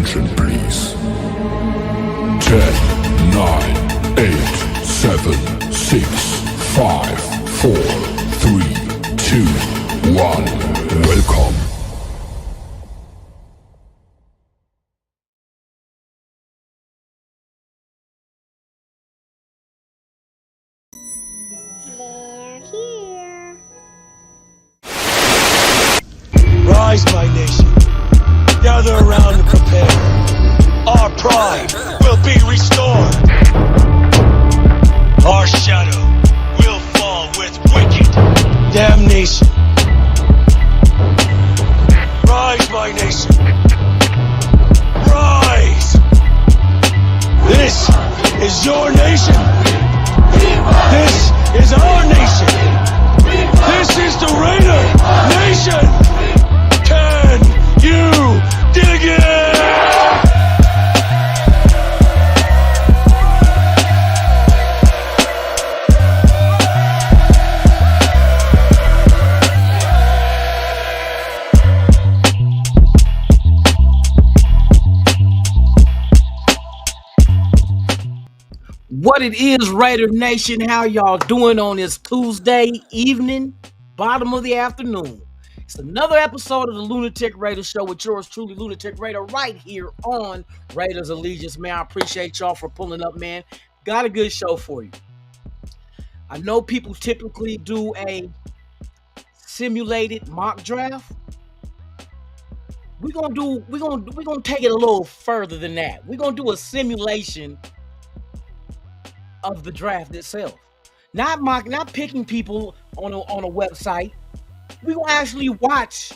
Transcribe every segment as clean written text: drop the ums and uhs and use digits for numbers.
Attention please. 10, 9, 8, 7, 6, 5, 4, 3, 2, 1. Welcome. They're here. Rise, my nation. Gather around and prepare. Our pride will be restored. Our shadow will fall with wicked damnation. Rise, my nation. Rise. This is your nation. This is our nation. This is the Raider Nation. Can you dig it? What it is, Raider Nation, how y'all doing on this Tuesday evening, bottom of the afternoon? It's another episode of the Lunatic Raider Show with yours truly, Lunatic Raider, right here on Raiders Allegiance. Man, I appreciate y'all for pulling up, man. Got a good show for you. I know people typically do a simulated mock draft. We're gonna take it a little further than that. We're gonna do a simulation of the draft itself, not picking people on a website. We will actually watch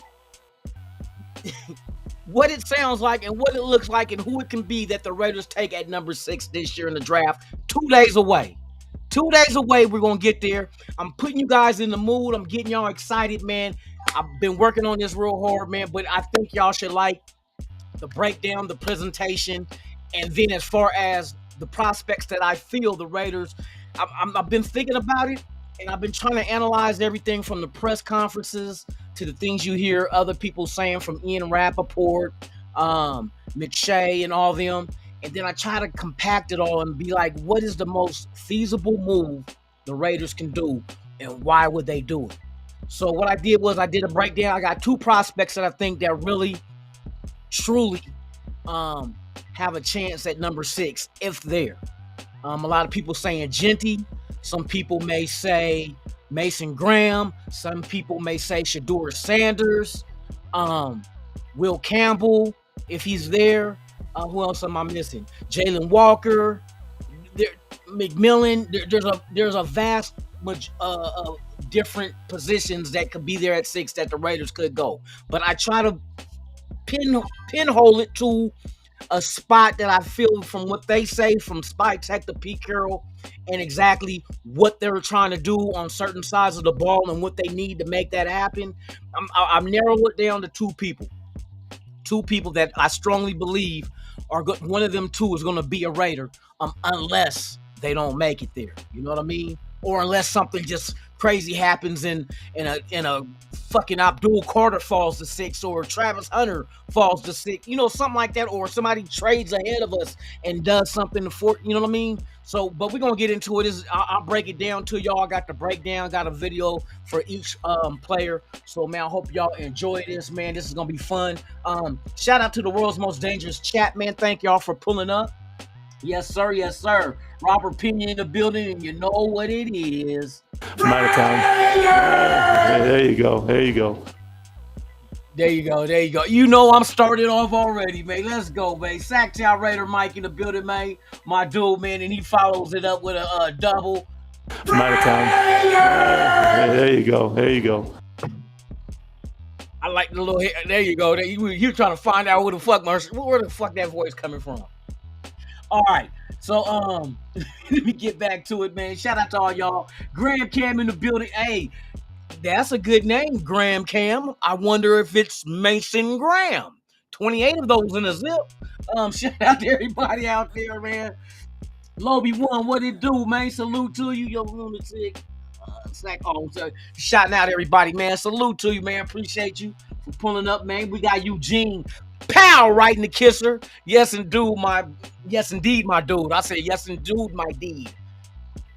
what it sounds like and what it looks like and who it can be that the Raiders take at number 6 this year in the draft. 2 days away. 2 days away, we're gonna get there. I'm putting you guys in the mood. I'm getting y'all excited, man. I've been working on this real hard, man, but I think y'all should like the breakdown, the presentation, and then as far as the prospects that I feel the Raiders, I've been thinking about it, and I've been trying to analyze everything from the press conferences to the things you hear other people saying from Ian Rappaport, McShay, and all them. And then I try to compact it all and be like, what is the most feasible move the Raiders can do, and why would they do it? So what I did was I did a breakdown. I got 2 prospects that I think that really, truly, have a chance at number 6 if they're. A lot of people saying Genty. Some people may say Mason Graham. Some people may say Shedeur Sanders. Will Campbell, if he's there. Who else am I missing? Jalen Walker. McMillan. There's a vast different positions that could be there at 6 that the Raiders could go. But I try to pinhole it to a spot that I feel from what they say from Spy Tech to Pete Carroll and exactly what they're trying to do on certain sides of the ball and what they need to make that happen. I'm narrowing it down to 2 people. 2 people that I strongly believe are good. One of them 2 is going to be a Raider unless they don't make it there. You know what I mean? Or unless something just crazy happens in a fucking Abdul Carter falls to 6 or Travis Hunter falls to 6, something like that, or somebody trades ahead of us and does something for, you know what I mean? So, but we're gonna get into it. I'll break it down to y'all. I got the breakdown, got a video for each player. So man, I hope y'all enjoy this, man. This is gonna be fun. Shout out to the world's most dangerous chat, man. Thank y'all for pulling up. Yes, sir. Yes, sir. Robert Pena in the building, and you know what it is. I'm out of town. There you go. There you go. There you go. There you go. You know I'm started off already, man. Let's go, man. Sacktown Raider Mike in the building, man. My dude, man, and he follows it up with a double. I'm out of town. There you go. There you go. I like the little. There you go. You trying to find out where the fuck that voice coming from. All right. So let me get back to it, man. Shout out to all y'all. Graham Cam in the building. Hey, that's a good name, Graham Cam. I wonder if it's Mason Graham. 28 of those in a zip. Shout out to everybody out there, man. Lobby One, what it do, man? Salute to you, yo lunatic. Shouting out everybody, man. Salute to you, man. Appreciate you for pulling up, man. We got Eugene Pow, right in the kisser. Yes, indeed, my dude. I said yes, indeed, my deed.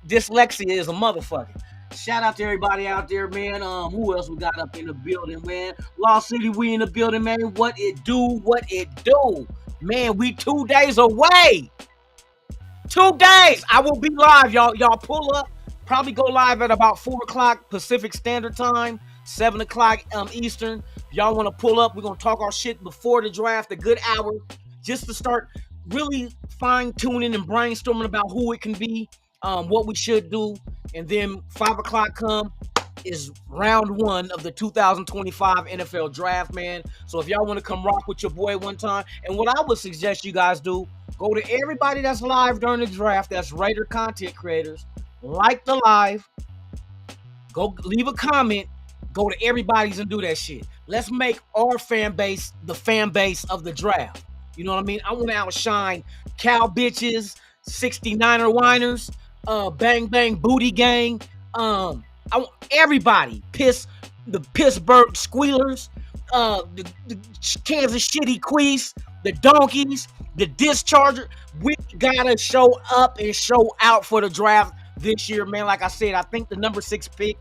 Dyslexia is a motherfucker. Shout out to everybody out there, man. Who else we got up in the building, man? Lost City, we in the building, man. What it do? Man, we 2 days away. 2 days. I will be live, y'all. Y'all pull up. Probably go live at about 4 o'clock Pacific Standard Time, 7 o'clock Eastern. If y'all want to pull up, we're going to talk our shit before the draft, a good hour, just to start really fine-tuning and brainstorming about who it can be, what we should do. And then 5 o'clock come is round 1 of the 2025 NFL draft, man. So if y'all want to come rock with your boy one time, and what I would suggest you guys do, go to everybody that's live during the draft, that's Raider content creators, like the live, go leave a comment, go to everybody's and do that shit. Let's make our fan base the fan base of the draft. You know what I mean? I want to outshine cow bitches, 69er whiners, bang bang booty gang. I want everybody. The Pittsburgh Squealers, the Kansas City Quees, the Donkeys, the Discharger. We gotta show up and show out for the draft this year, man. Like I said, I think the number 6 pick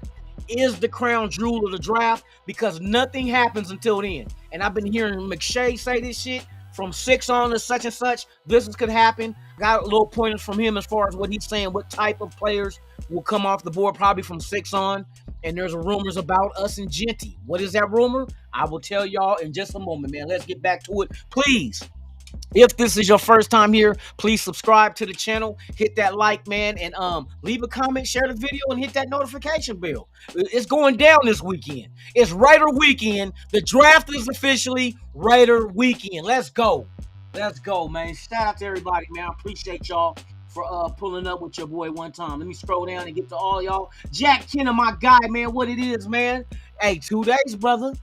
is the crown jewel of the draft because nothing happens until then. And I've been hearing McShay say this shit from 6 on to such and such. This could happen. Got a little pointers from him as far as what he's saying, what type of players will come off the board probably from 6 on. And there's rumors about us and Genty. What is that rumor? I will tell y'all in just a moment, man. Let's get back to it. Please, if this is your first time here, please subscribe to the channel, hit that like, man, and leave a comment, share the video, and hit that notification bell. It's going down this weekend. It's Raider weekend. The draft is officially Raider weekend. Let's go. Let's go, man. Shout out to everybody, man. I appreciate y'all for pulling up with your boy one time. Let me scroll down and get to all y'all. Jack Kenner, my guy, man. What it is, man. Hey, 2 days, brother.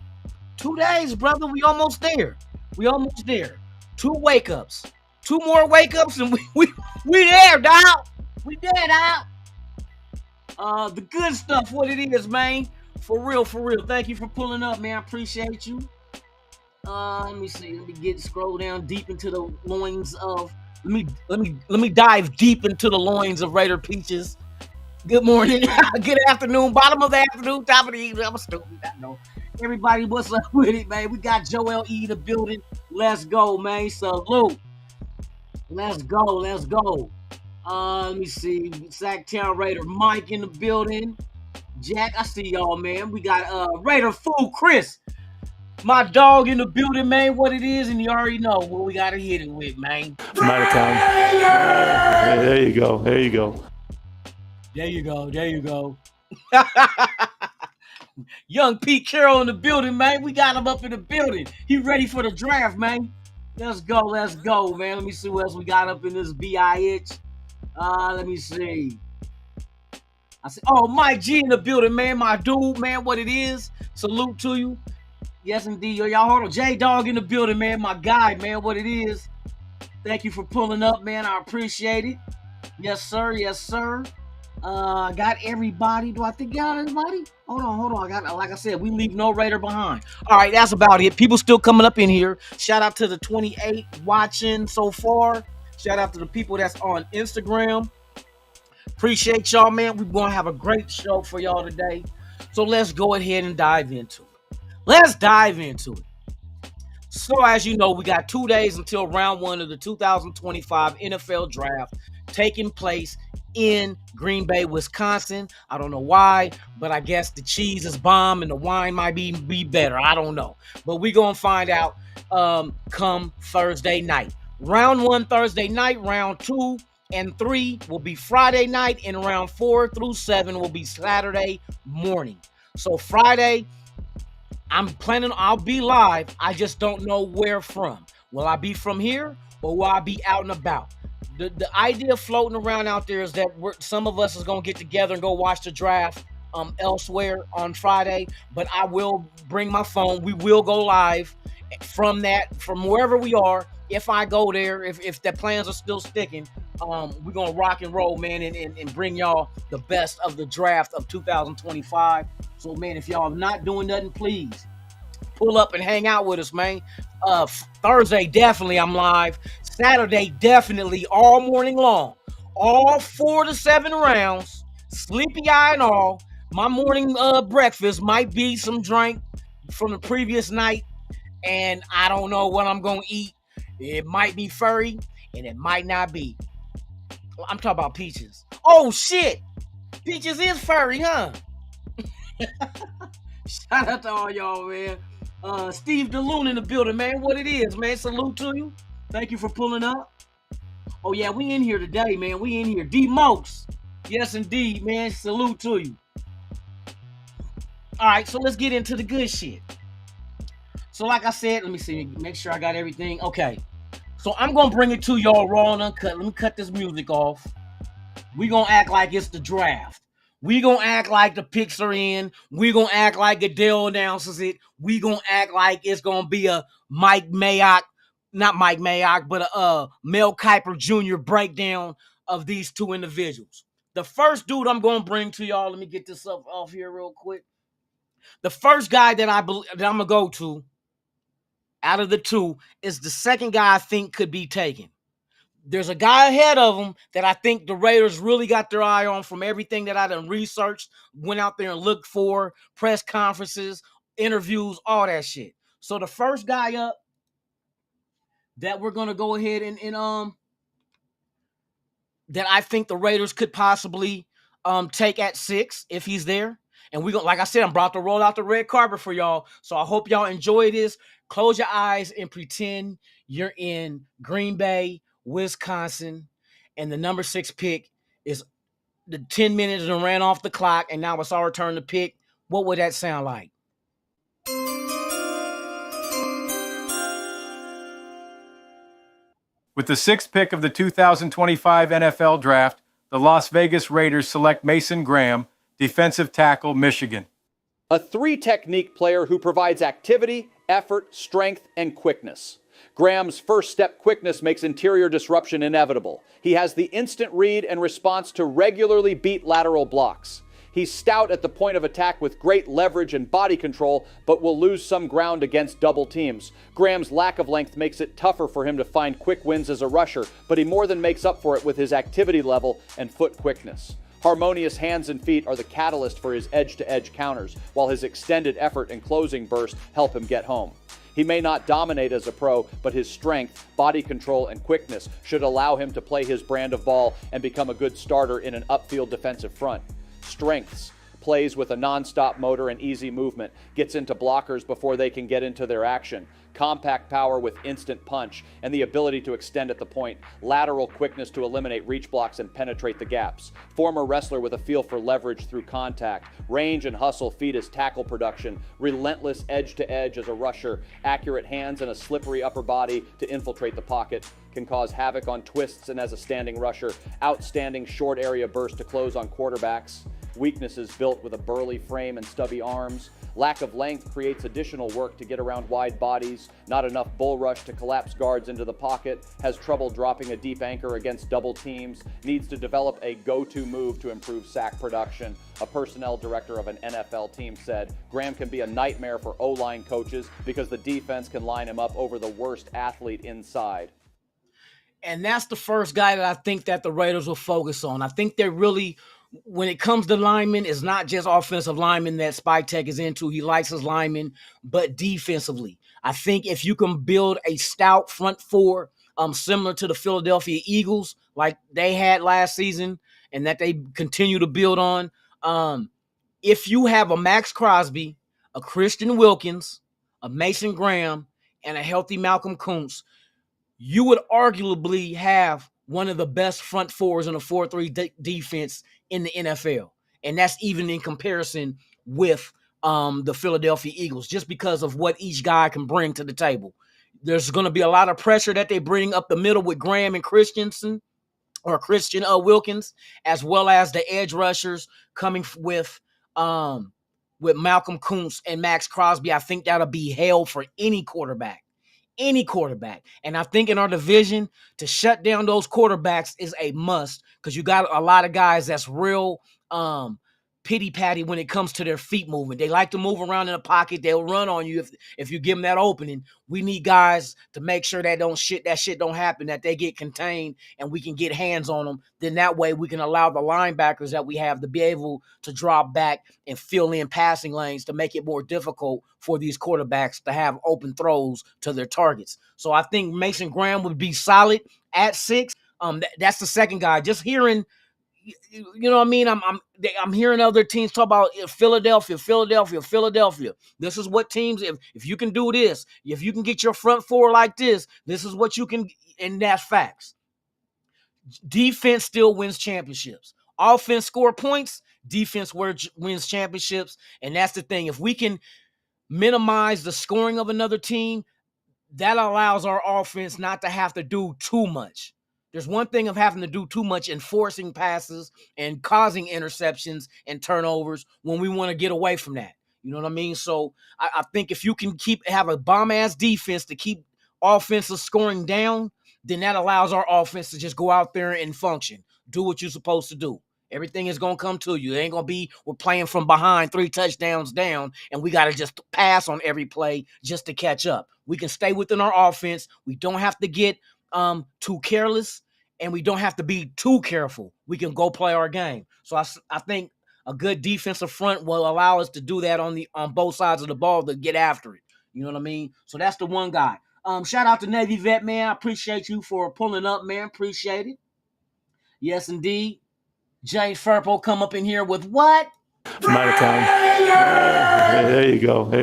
2 days, brother. We almost there. 2 wake-ups. 2 more wake-ups and we there, dog. We there, dog. The good stuff, what it is, man. For real. Thank you for pulling up, man. I appreciate you. Let me see. Let me scroll down deep into the loins of let me dive deep into the loins of Raider Peaches. Good morning. Good afternoon. Bottom of the afternoon, top of the evening. I'm stupid, I know. Everybody, what's up with it, man? We got Joel E. in the building. Let's go, man. Salute. Let's go. Let me see. Sacktown Raider Mike in the building. Jack, I see y'all, man. We got Raider Fool Chris. My dog in the building, man. What it is, and you already know what we got to hit it with, man. From out of town. There you go. There you go. Young Pete Carroll in the building, man. We got him up in the building. He ready for the draft, man. Let's go, man. Let me see what else we got up in this BIH. Let me see. I see. Oh, Mike G in the building, man. My dude, man. What it is? Salute to you. Yes, indeed. Y'all hold on. J-Dog in the building, man. My guy, man. What it is? Thank you for pulling up, man. I appreciate it. Yes, sir. I got everybody. Do I think I got everybody? Hold on. I got, like I said, we leave no Raider behind. All right, that's about it. People still coming up in here. Shout out to the 28 watching so far. Shout out to the people that's on Instagram. Appreciate y'all, man. We're going to have a great show for y'all today. So let's go ahead and dive into it. So as you know, we got 2 days until round 1 of the 2025 NFL draft taking place in Green Bay, Wisconsin. I don't know why, but I guess the cheese is bomb and the wine might be better. I don't know. But we're going to find out come Thursday night. Round 1 Thursday night, round 2 and 3 will be Friday night, and round 4 through 7 will be Saturday morning. So Friday, I'll be live. I just don't know where from. Will I be from here or will I be out and about? The idea floating around out there is that some of us is going to get together and go watch the draft elsewhere on Friday, but I will bring my phone. We will go live from wherever we are. If I go there, if the plans are still sticking, we're going to rock and roll, man, and bring y'all the best of the draft of 2025. So, man, if y'all not doing nothing, please pull up and hang out with us, man. Thursday, definitely I'm live. Saturday, definitely all morning long. All 4 to 7 rounds, sleepy eye and all. My morning breakfast might be some drink from the previous night, and I don't know what I'm gonna eat. It might be furry, and it might not be. I'm talking about Peaches. Oh shit! Peaches is furry, huh? Shout out to all y'all, man. Steve DeLune in the building, man. What it is, man. Salute to you. Thank you for pulling up. Oh yeah, we in here today, man. We in here. D Mokes. Yes, indeed, man. Salute to you. All right, so let's get into the good shit. So like I said, let me see, make sure I got everything. Okay. So I'm gonna bring it to y'all raw and uncut. Let me cut this music off. We gonna act like it's the draft. We gonna act like the picks are in. We gonna act like Goodell announces it. We gonna act like it's gonna be a Mike Mayock, not Mike Mayock, but a Mel Kiper Jr. breakdown of these two individuals. The first dude I'm gonna bring to y'all, let me get this up off here real quick. The first guy that I'm gonna go to out of the two is the second guy I think could be taken. There's a guy ahead of him that I think the Raiders really got their eye on from everything that I done researched, went out there and looked for, press conferences, interviews, all that shit. So the first guy up that we're gonna go ahead and that I think the Raiders could possibly take at 6 if he's there. And we gonna, like I said, I'm about to roll out the red carpet for y'all. So I hope y'all enjoy this. Close your eyes and pretend you're in Green Bay, Wisconsin, and the number 6 pick is the 10 minutes and ran off the clock, and now it's our turn to pick. What would that sound like? With the 6th pick of the 2025 NFL Draft, the Las Vegas Raiders select Mason Graham, defensive tackle, Michigan. A 3-technique player who provides activity, effort, strength, and quickness. Graham's first step quickness makes interior disruption inevitable. He has the instant read and response to regularly beat lateral blocks. He's stout at the point of attack with great leverage and body control, but will lose some ground against double teams. Graham's lack of length makes it tougher for him to find quick wins as a rusher, but he more than makes up for it with his activity level and foot quickness. Harmonious hands and feet are the catalyst for his edge-to-edge counters, while his extended effort and closing burst help him get home. He may not dominate as a pro, but his strength, body control, and quickness should allow him to play his brand of ball and become a good starter in an upfield defensive front. Strengths: plays with a non-stop motor and easy movement, gets into blockers before they can get into their action. Compact power with instant punch and the ability to extend at the point. Lateral quickness to eliminate reach blocks and penetrate the gaps. Former wrestler with a feel for leverage through contact. Range and hustle feed his tackle production. Relentless edge to edge as a rusher. Accurate hands and a slippery upper body to infiltrate the pocket. Can cause havoc on twists and as a standing rusher. Outstanding short area burst to close on quarterbacks. Weaknesses built with a burly frame and stubby arms. Lack of length creates additional work to get around wide bodies. Not enough bull rush to collapse guards into the pocket. Has trouble dropping a deep anchor against double teams. Needs to develop a go-to move to improve sack production. A personnel director of an NFL team said, Graham can be a nightmare for O-line coaches because the defense can line him up over the worst athlete inside. And that's the first guy that I think that the Raiders will focus on. I think they're really, when it comes to linemen, it's not just offensive linemen that Spike Tech is into. He likes his linemen, but defensively. I think if you can build a stout front four, similar to the Philadelphia Eagles, like they had last season, and that they continue to build on. If you have a Max Crosby, a Christian Wilkins, a Mason Graham, and a healthy Malcolm Kuntz, you would arguably have one of the best front fours in a 4-3 defense in the NFL. And that's even in comparison with the Philadelphia Eagles, just because of what each guy can bring to the table. There's going to be a lot of pressure that they bring up the middle with Graham and Christian Wilkins, as well as the edge rushers coming with Malcolm Kuntz and Max Crosby. I think that'll be hell for any quarterback. And I think in our division, to shut down those quarterbacks is a must, because you got a lot of guys that's real pity-patty when it comes to their feet movement. They like to move around in a pocket. They'll run on you if you give them that opening. We need guys to make sure that shit don't happen, that they get contained and we can get hands on them. Then that way we can allow the linebackers that we have to be able to drop back and fill in passing lanes to make it more difficult for these quarterbacks to have open throws to their targets. So I think Mason Graham would be solid at 6. That's the second guy. Just hearing, you know what I mean? I'm hearing other teams talk about Philadelphia. This is what teams, if you can do this, if you can get your front four like this is what you can, and that's facts. Defense still wins championships. Offense score points, defense wins championships, and that's the thing. If we can minimize the scoring of another team, that allows our offense not to have to do too much. There's one thing of having to do too much and forcing passes and causing interceptions and turnovers when we want to get away from that. You know what I mean? So I think if you can have a bomb-ass defense to keep offensive scoring down, then that allows our offense to just go out there and function. Do what you're supposed to do. Everything is going to come to you. It ain't going to be we're playing from behind 3 touchdowns down and we got to just pass on every play just to catch up. We can stay within our offense. We don't have to get too careless, and we don't have to be too careful. We can go play our game. So I think a good defensive front will allow us to do that on both sides of the ball to get after it. You know what I mean? So that's the one guy. Shout out to Navy Vet, man. I appreciate you for pulling up, man. Appreciate it. Yes, indeed. James Furpo come up in here with what? From out of town. There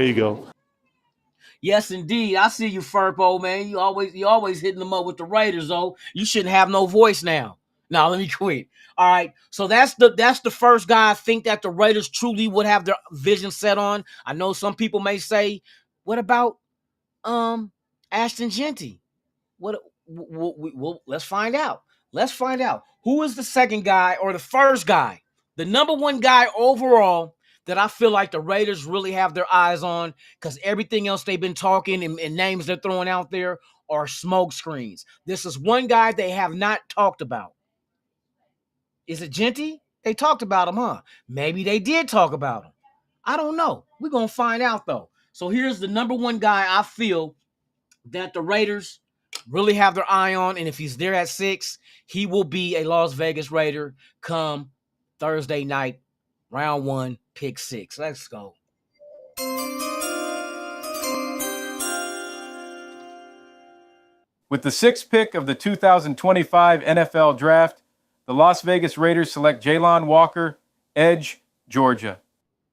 you go. Yes, indeed. I see you, Furpo, man. You always hitting them up with the Raiders, though. You shouldn't have no voice now. Now, let me quit. All right. So that's the first guy I think that the Raiders truly would have their vision set on. I know some people may say, what about Ashton Genty? Well, let's find out. Let's find out. Who is the second guy or the first guy? The number one guy overall that I feel like the Raiders really have their eyes on, because everything else they've been talking and names they're throwing out there are smoke screens. This is one guy they have not talked about. Is it Genty? They talked about him, huh? Maybe they did talk about him. I don't know. We're going to find out, though. So here's the number one guy I feel that the Raiders really have their eye on, and if he's there at 6, he will be a Las Vegas Raider come Thursday night, round 1, pick 6. Let's go. With the 6th pick of the 2025 NFL Draft, the Las Vegas Raiders select Jalon Walker, edge, Georgia.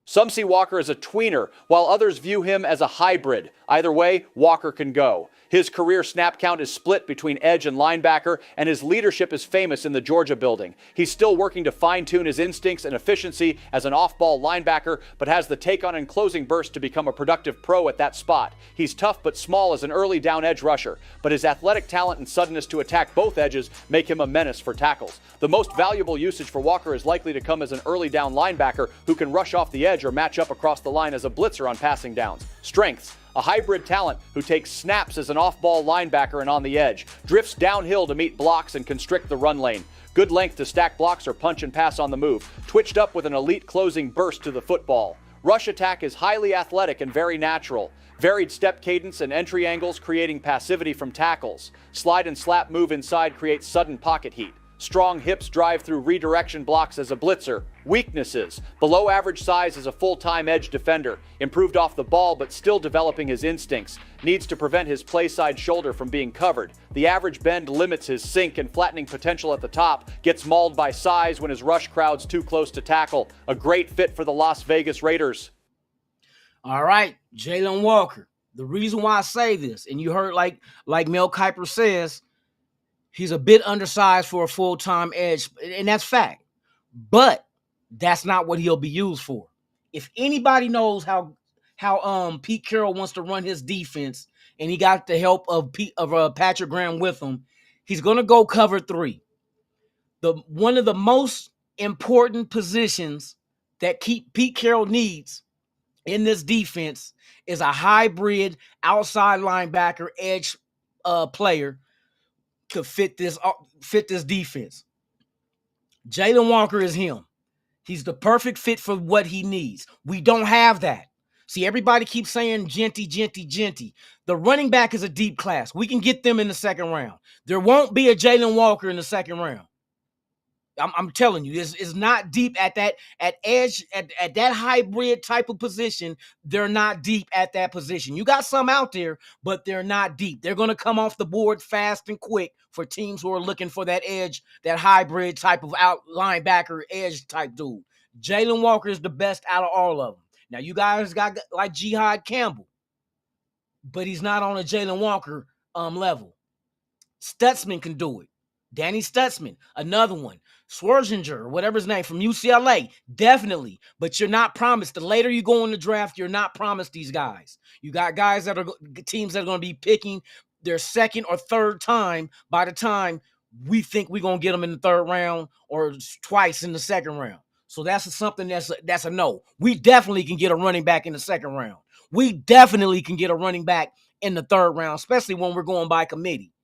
Some see Walker as a tweener, while others view him as a hybrid. Either way, Walker can go. His career snap count is split between edge and linebacker, and his leadership is famous in the Georgia building. He's still working to fine-tune his instincts and efficiency as an off-ball linebacker, but has the take-on and closing burst to become a productive pro at that spot. He's tough but small as an early down edge rusher, but his athletic talent and suddenness to attack both edges make him a menace for tackles. The most valuable usage for Walker is likely to come as an early down linebacker who can rush off the edge or match up across the line as a blitzer on passing downs. Strengths: a hybrid talent who takes snaps as an off-ball linebacker and on the edge, drifts downhill to meet blocks and constrict the run lane. Good length to stack blocks or punch and pass on the move, twitched up with an elite closing burst to the football. Rush attack is highly athletic and very natural. Varied step cadence and entry angles creating passivity from tackles. Slide and slap move inside creates sudden pocket heat. Strong hips drive through redirection blocks as a blitzer. Weaknesses: below average size as a full-time edge defender. Improved off the ball but still developing his instincts. Needs to prevent his play side shoulder from being covered. The average bend limits his sink and flattening potential at the top. Gets mauled by size when his rush crowd's too close to tackle. A great fit for the Las Vegas Raiders. All right, Jalon Walker. The reason why I say this, and you heard like Mel Kiper says, he's a bit undersized for a full-time edge, and that's fact. But that's not what he'll be used for. If anybody knows how Pete Carroll wants to run his defense, and he got the help of Patrick Graham with him, he's going to go cover 3. One of the most important positions that Pete Carroll needs in this defense is a hybrid outside linebacker edge player to fit this defense. Jalon Walker is him. He's the perfect fit for what he needs. We don't have that. See, everybody keeps saying Genty, Genty, Genty. The running back is a deep class. We can get them in the second round. There won't be a Jalen Walker in the second round. I'm telling you, it's not deep at that edge, at that hybrid type of position. They're not deep at that position. You got some out there, but they're not deep. They're going to come off the board fast and quick for teams who are looking for that edge, that hybrid type of out linebacker edge type dude. Jalen Walker is the best out of all of them. Now, you guys got like Jihad Campbell, but he's not on a Jalen Walker level. Stutzman can do it. Danny Stutzman, another one. Swerzinger, whatever his name, from UCLA, definitely. But you're not promised. The later you go in the draft, you're not promised these guys. You got guys that are teams that are going to be picking their second or third time by the time we think we're going to get them in the third round or twice in the second round. So that's something that's a no. We definitely can get a running back in the second round. We definitely can get a running back in the third round, especially when we're going by committee.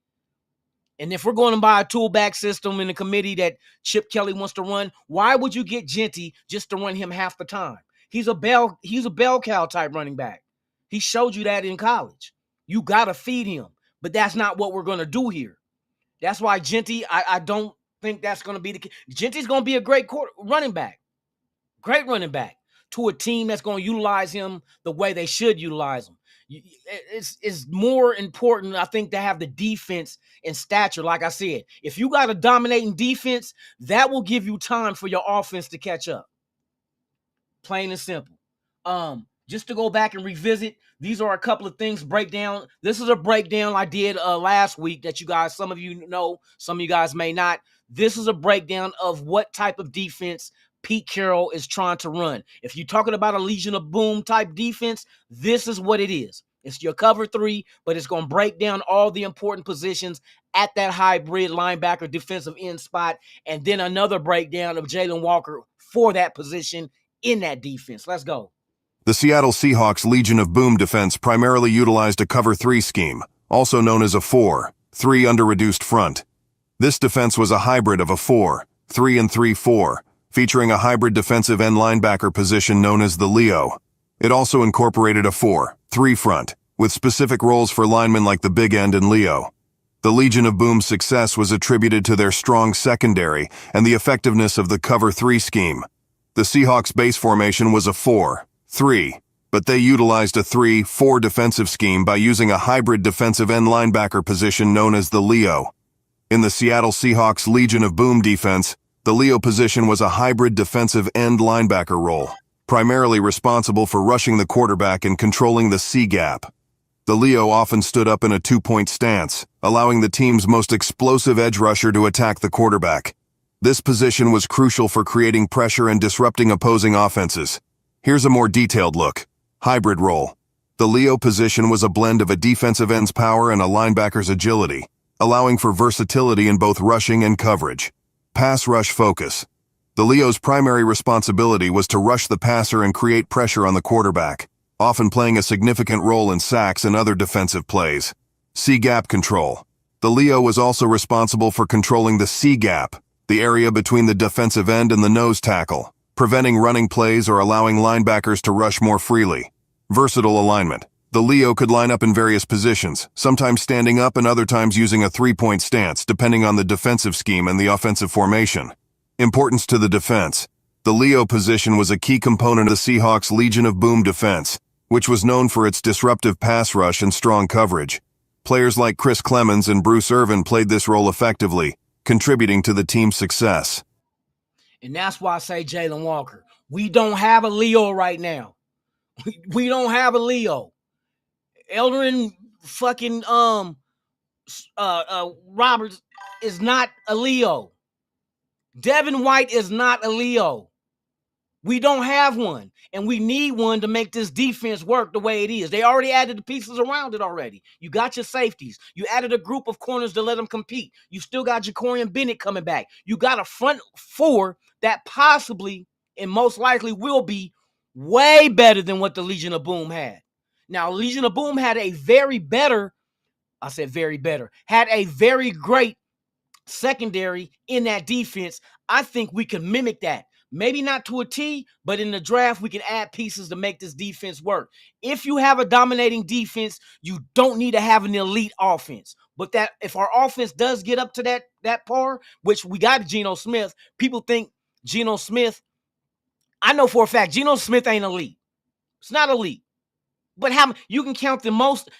And if we're going to buy a toolback system in the committee that Chip Kelly wants to run, why would you get Genty just to run him half the time? He's a bell cow type running back. He showed you that in college. You got to feed him, but that's not what we're going to do here. That's why Genty, I don't think that's going to be the case. Genty's going to be a great running back to a team that's going to utilize him the way they should utilize him. It's more important, I think, to have the defense and stature. Like I said, if you got a dominating defense, that will give you time for your offense to catch up. Plain and simple. Just to go back and revisit, these are a couple of things, breakdown. This is a breakdown I did last week that you guys, some of you know, some of you guys may not. This is a breakdown of what type of defense Pete Carroll is trying to run. If you're talking about a Legion of Boom type defense, this is what it is. It's your cover three, but it's going to break down all the important positions at that hybrid linebacker defensive end spot, and then another breakdown of Jalen Walker for that position in that defense. Let's go. The Seattle Seahawks Legion of Boom defense primarily utilized a cover three scheme, also known as a 4-3 under reduced front. This defense was a hybrid of a 4-3 and 3-4, featuring a hybrid defensive end linebacker position known as the Leo. It also incorporated a 4-3 front, with specific roles for linemen like the big end and Leo. The Legion of Boom's success was attributed to their strong secondary and the effectiveness of the cover 3 scheme. The Seahawks' base formation was a 4-3, but they utilized a 3-4 defensive scheme by using a hybrid defensive end linebacker position known as the Leo. In the Seattle Seahawks Legion of Boom defense, the Leo position was a hybrid defensive end linebacker role, primarily responsible for rushing the quarterback and controlling the C-gap. The Leo often stood up in a 2-point stance, allowing the team's most explosive edge rusher to attack the quarterback. This position was crucial for creating pressure and disrupting opposing offenses. Here's a more detailed look. Hybrid role. The Leo position was a blend of a defensive end's power and a linebacker's agility, allowing for versatility in both rushing and coverage. Pass rush focus. The Leo's primary responsibility was to rush the passer and create pressure on the quarterback, often playing a significant role in sacks and other defensive plays. C-gap control. The Leo was also responsible for controlling the C-gap, the area between the defensive end and the nose tackle, preventing running plays or allowing linebackers to rush more freely. Versatile alignment. The Leo could line up in various positions, sometimes standing up and other times using a 3-point stance, depending on the defensive scheme and the offensive formation. Importance to the defense. The Leo position was a key component of the Seahawks Legion of Boom defense, which was known for its disruptive pass rush and strong coverage. Players like Chris Clemens and Bruce Irvin played this role effectively, contributing to the team's success. And that's why I say Jalen Walker. We don't have a Leo right now. We don't have a Leo. Eldrin fucking Roberts is not a Leo. Devin White is not a Leo. We don't have one, and we need one to make this defense work the way it is. They already added the pieces around it already. You got your safeties. You added a group of corners to let them compete. You still got Jacorian Bennett coming back. You got a front four that possibly and most likely will be way better than what the Legion of Boom had. Now, Legion of Boom had a very great secondary in that defense. I think we can mimic that Maybe not to a T, but in the draft, we can add pieces to make this defense work. If you have a dominating defense, you don't need to have an elite offense. But that if our offense does get up to that par, which we got Geno Smith, people think Geno Smith, I know for a fact Geno Smith ain't elite. It's not elite. But how you can count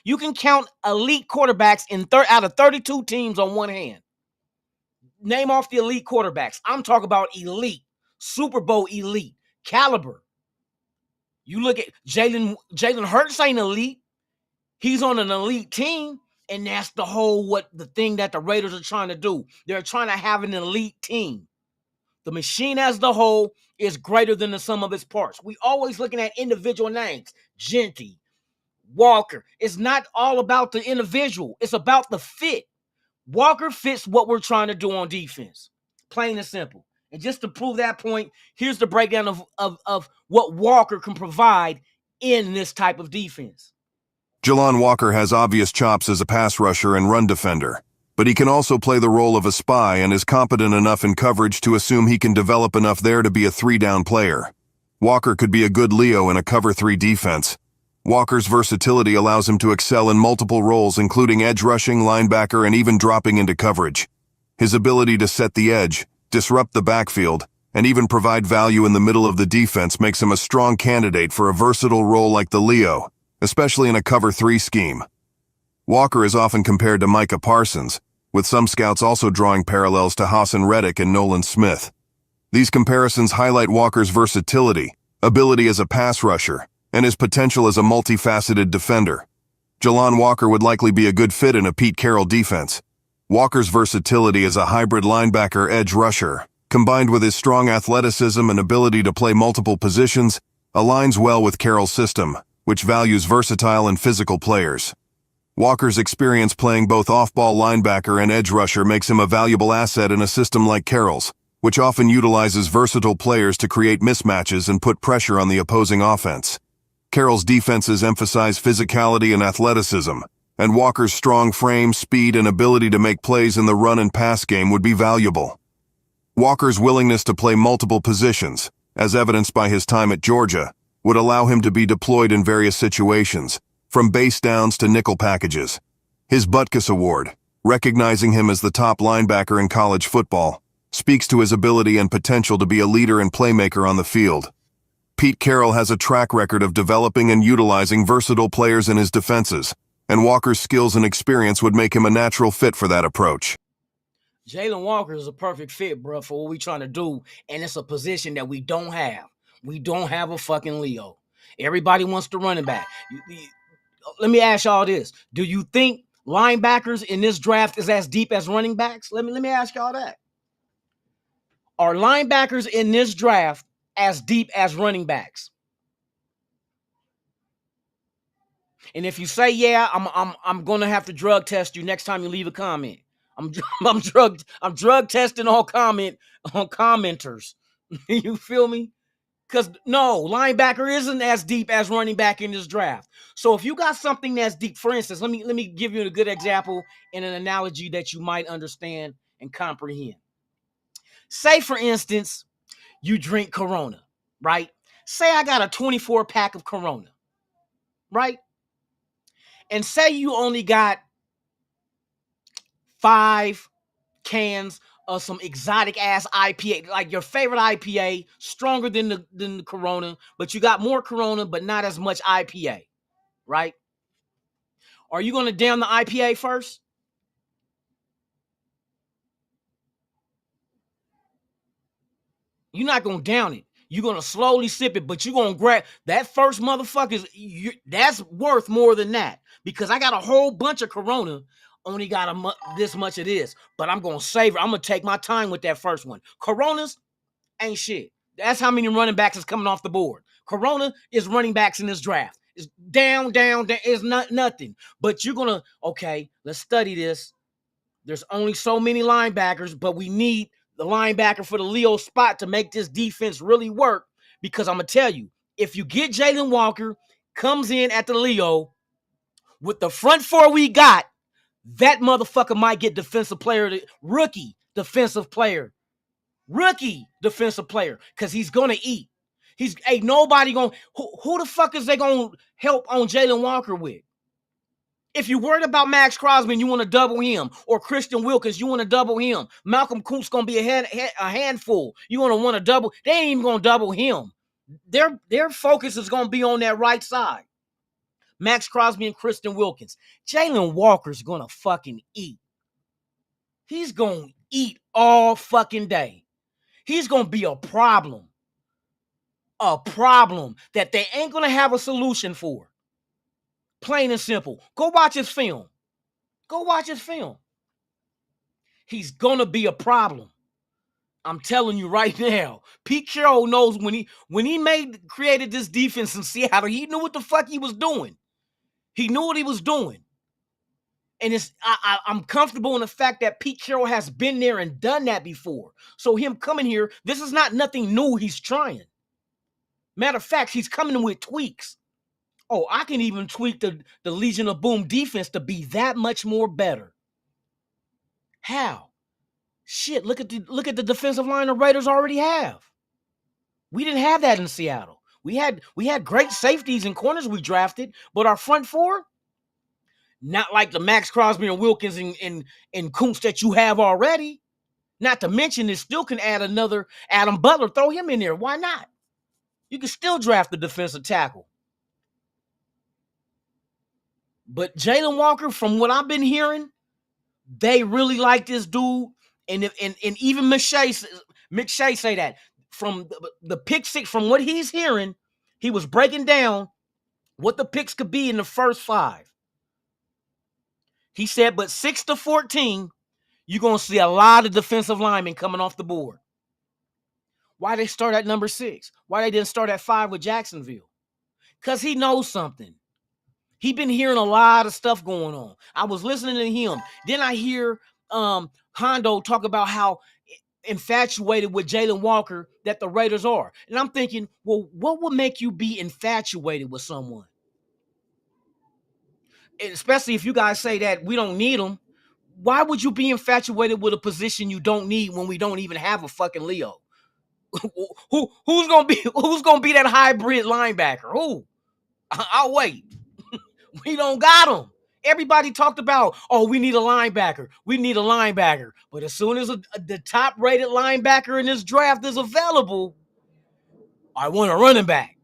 you can count elite quarterbacks out of 32 teams on one hand. Name off the elite quarterbacks. I'm talking about elite, Super Bowl elite, caliber. You look at Jalen Hurts ain't elite. He's on an elite team, and that's the thing that the Raiders are trying to do. They're trying to have an elite team. The machine as the whole is greater than the sum of its parts. We always looking at individual names. Genty, Walker. It's not all about the individual. It's about the fit. Walker fits what we're trying to do on defense. Plain and simple. And just to prove that point, here's the breakdown of what Walker can provide in this type of defense. Jalon Walker has obvious chops as a pass rusher and run defender, but he can also play the role of a spy and is competent enough in coverage to assume he can develop enough there to be a three-down player. Walker could be a good Leo in a cover three defense. Walker's versatility allows him to excel in multiple roles, including edge rushing, linebacker, and even dropping into coverage. His ability to set the edge, disrupt the backfield, and even provide value in the middle of the defense makes him a strong candidate for a versatile role like the Leo, especially in a cover three scheme. Walker is often compared to Micah Parsons, with some scouts also drawing parallels to Hassan Reddick and Nolan Smith. These comparisons highlight Walker's versatility, ability as a pass rusher, and his potential as a multifaceted defender. Jalon Walker would likely be a good fit in a Pete Carroll defense. Walker's versatility as a hybrid linebacker edge rusher, combined with his strong athleticism and ability to play multiple positions, aligns well with Carroll's system, which values versatile and physical players. Walker's experience playing both off-ball linebacker and edge rusher makes him a valuable asset in a system like Carroll's, which often utilizes versatile players to create mismatches and put pressure on the opposing offense. Carroll's defenses emphasize physicality and athleticism, and Walker's strong frame, speed, and ability to make plays in the run and pass game would be valuable. Walker's willingness to play multiple positions, as evidenced by his time at Georgia, would allow him to be deployed in various situations, from base downs to nickel packages. His Butkus Award, recognizing him as the top linebacker in college football, speaks to his ability and potential to be a leader and playmaker on the field. Pete Carroll has a track record of developing and utilizing versatile players in his defenses, and Walker's skills and experience would make him a natural fit for that approach. Jalen Walker is a perfect fit, bro, for what we're trying to do, and it's a position that we don't have. We don't have a fucking Leo. Everybody wants to running back. Let me ask y'all this. Do you think linebackers in this draft is as deep as running backs? Let me ask y'all that. Are linebackers in this draft as deep as running backs? And if you say yeah, I'm gonna have to drug test you next time you leave a comment. I'm drug testing all commenters. You feel me? Because no, linebacker isn't as deep as running back in this draft. So if you got something that's deep, for instance, let me give you a good example and an analogy that you might understand and comprehend. Say, for instance, you drink Corona, right? Say I got a 24 pack of Corona, right? And say you only got 5 cans of some exotic ass IPA, like your favorite IPA, stronger than the Corona, but you got more Corona, but not as much IPA, right? Are you going to down the IPA first? You're not going to down it. You're going to slowly sip it, but you're going to grab that first motherfucker. That's worth more than that, because I got a whole bunch of Corona, only got this much of this, but I'm going to savor. I'm going to take my time with that first one. Coronas ain't shit. That's how many running backs is coming off the board. Corona is running backs in this draft. It's down. It's not nothing. But you're going to, okay, let's study this. There's only so many linebackers, but we need the linebacker for the Leo spot to make this defense really work, because I'm going to tell you, if you get Jalen Walker, comes in at the Leo, with the front four we got, that motherfucker might get rookie defensive player Rookie defensive player, because he's gonna eat. Ain't nobody gonna who the fuck is they gonna help on Jalen Walker with? If you're worried about Max Crosby and you want to double him, or Christian Wilkins, you want to double him. Malcolm Koontz gonna be a handful. You want to double. They ain't even gonna double him. Their focus is gonna be on that right side. Max Crosby and Christian Wilkins. Jalen Walker's gonna fucking eat. He's gonna eat all fucking day. He's gonna be a problem. A problem that they ain't gonna have a solution for. Plain and simple. Go watch his film. Go watch his film. He's gonna be a problem. I'm telling you right now. Pete Carroll knows when he created this defense in Seattle, he knew what the fuck he was doing. He knew what he was doing. And I'm comfortable in the fact that Pete Carroll has been there and done that before. So him coming here, this is not nothing new he's trying. Matter of fact, he's coming with tweaks. Oh, I can even tweak the Legion of Boom defense to be that much more better. How? Shit, look at the defensive line the Raiders already have. We didn't have that in Seattle. We had great safeties and corners we drafted, but our front four, not like the Max Crosby and Wilkins and Koontz that you have already. Not to mention, they still can add another Adam Butler. Throw him in there. Why not? You can still draft the defensive tackle. But Jalen Walker, from what I've been hearing, they really like this dude. And even McShay say that. From the pick six, from what he's hearing, he was breaking down what the picks could be in the first 5. He said, but 6 to 14, you're going to see a lot of defensive linemen coming off the board. Why they start at number 6? Why they didn't start at 5 with Jacksonville? Because he knows something. He been hearing a lot of stuff going on. I was listening to him. Then I hear Hondo talk about how infatuated with Jalen Walker that the Raiders are. And I'm thinking, well, what would make you be infatuated with someone? And especially if you guys say that we don't need him. Why would you be infatuated with a position you don't need when we don't even have a fucking Leo? Who's gonna be that hybrid linebacker? Who? I'll wait. We don't got him. Everybody talked about, oh, we need a linebacker. We need a linebacker. But as soon as the top-rated linebacker in this draft is available, I want a running back.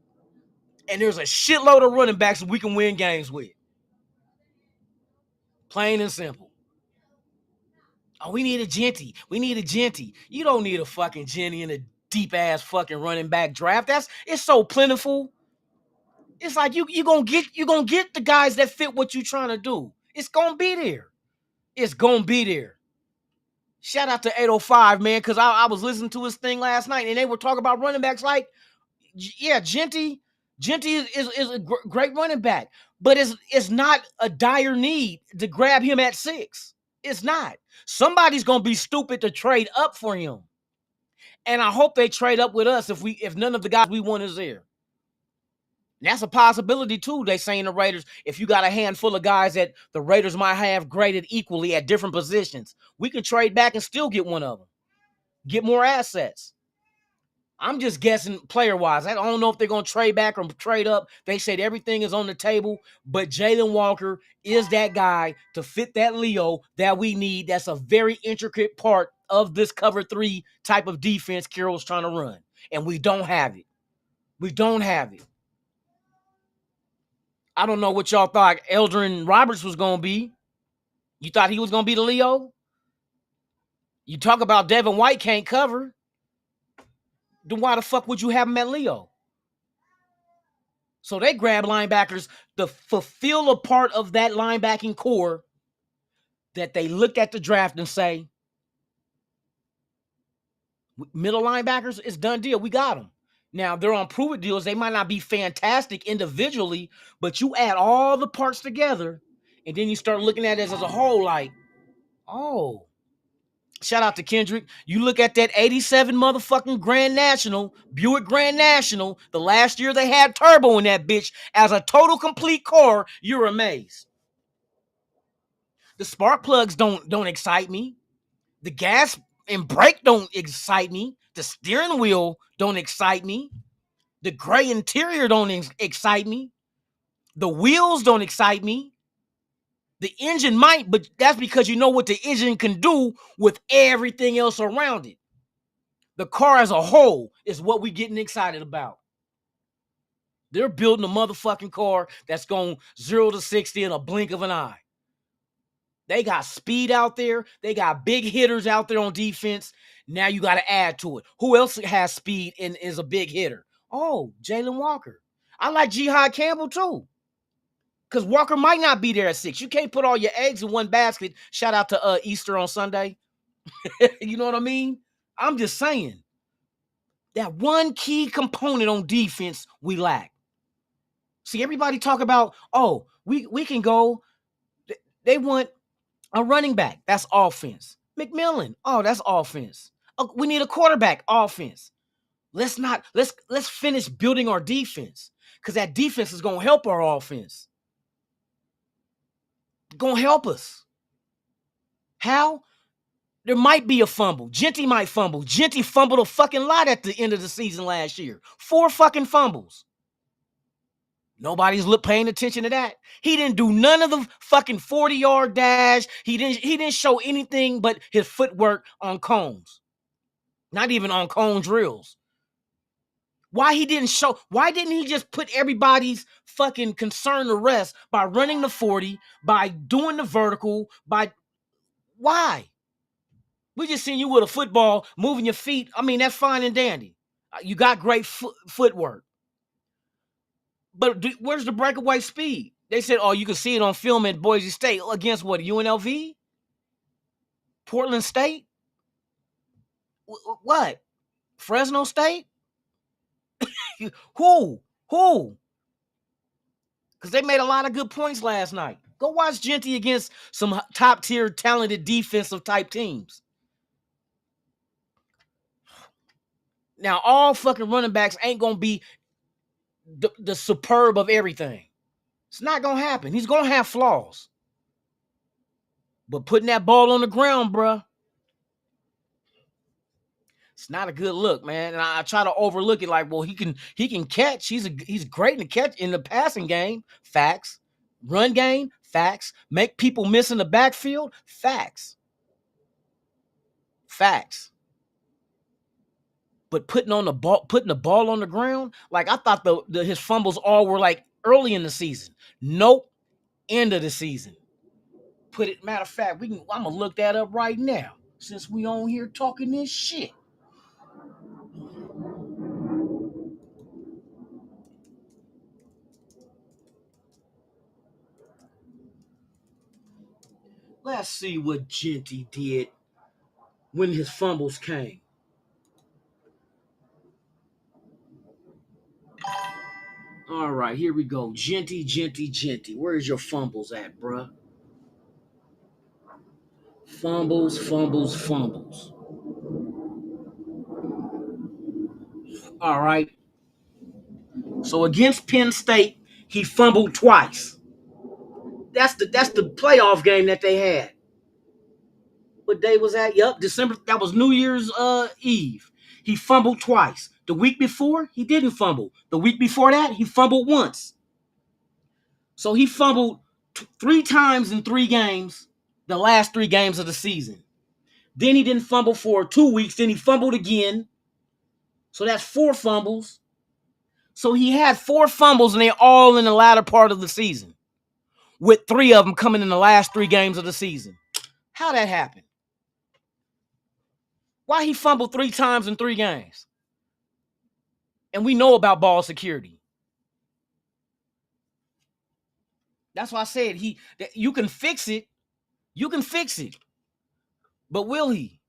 And there's a shitload of running backs we can win games with. Plain and simple. Oh, we need a Genty. We need a Genty. You don't need a fucking Genty in a deep-ass fucking running back draft. It's so plentiful. It's like you're gonna get the guys that fit what you're trying to do. It's gonna be there. It's gonna be there. Shout out to 805, man, because I was listening to his thing last night and they were talking about running backs like, yeah, Genty is a great running back, but it's not a dire need to grab him at 6. It's not. Somebody's gonna be stupid to trade up for him, and I hope they trade up with us if none of the guys we want is there. And that's a possibility too. They saying the Raiders, if you got a handful of guys that the Raiders might have graded equally at different positions, we can trade back and still get one of them. Get more assets. I'm just guessing player-wise. I don't know if they're going to trade back or trade up. They said everything is on the table, but Jalen Walker is that guy to fit that Leo that we need. That's a very intricate part of this cover 3 type of defense Carroll's trying to run, and we don't have it. We don't have it. I don't know what y'all thought Eldrin Roberts was going to be. You thought he was going to be the Leo? You talk about Devin White can't cover. Then why the fuck would you have him at Leo? So they grab linebackers to fulfill a part of that linebacking core that they looked at the draft and say, middle linebackers, it's done deal. We got them. Now, they're on prove-it deals. They might not be fantastic individually, but you add all the parts together, and then you start looking at it as a whole like, oh. Shout out to Kendrick. You look at that 87 motherfucking Grand National, Buick Grand National, the last year they had turbo in that bitch as a total complete car, you're amazed. The spark plugs don't excite me. The gas and brake don't excite me. The steering wheel don't excite me. The gray interior don't excite me. The wheels don't excite me. The engine might, but that's because you know what the engine can do with everything else around it. The car as a whole is what we're getting excited about. They're building a motherfucking car that's going 0 to 60 in a blink of an eye. They got speed out there. They got big hitters out there on defense. Now you got to add to it. Who else has speed and is a big hitter? Oh, Jalen Walker. I like Jihad Campbell too. Because Walker might not be there at 6. You can't put all your eggs in one basket. Shout out to Easter on Sunday. You know what I mean? I'm just saying. That one key component on defense we lack. See, everybody talk about, oh, we can go. They want a running back. That's offense. McMillan. Oh, that's offense. We need a quarterback. Offense. Let's finish building our defense. Because that defense is going to help our offense. Going to help us. How? There might be a fumble. Genty might fumble. Genty fumbled a fucking lot at the end of the season last year. 4 fucking fumbles. Nobody's paying attention to that. He didn't do none of the fucking 40-yard dash. He didn't show anything but his footwork on cones. Not even on cone drills. Why didn't he just put everybody's fucking concern to rest by running the 40, by doing the vertical, why? We just seen you with a football, moving your feet. I mean, that's fine and dandy. You got great footwork. But where's the breakaway speed? They said, oh, you can see it on film at Boise State. Against what, UNLV? Portland State? What? Fresno State? Who? Because they made a lot of good points last night. Go watch Genty against some top-tier, talented defensive type teams. Now, all fucking running backs ain't going to be the superb of everything. It's not going to happen. He's going to have flaws. But putting that ball on the ground, bruh, it's not a good look, man. And I try to overlook it like, well, he can catch. He's great in the catch in the passing game. Facts. Run game. Facts. Make people miss in the backfield. Facts. But putting the ball on the ground, like I thought his fumbles all were like early in the season. Nope, end of the season. Matter of fact, I'm gonna look that up right now since we on here talking this shit. Let's see what Genty did when his fumbles came. All right, here we go. Genty. Where's your fumbles at, bruh? Fumbles. All right. So against Penn State, he fumbled twice. That's the playoff game that they had. What day was that? Yup, December. That was New Year's Eve. He fumbled twice. The week before, he didn't fumble. The week before that, he fumbled once. So he fumbled 3 times in 3 games, the last 3 games of the season. Then he didn't fumble for 2 weeks. Then he fumbled again. So that's 4 fumbles. So he had 4 fumbles, and they're all in the latter part of the season, with 3 of them coming in the last 3 games of the season. How that happened? Why he fumbled 3 times in 3 games? And we know about ball security. That's why I said you can fix it. You can fix it. But will he?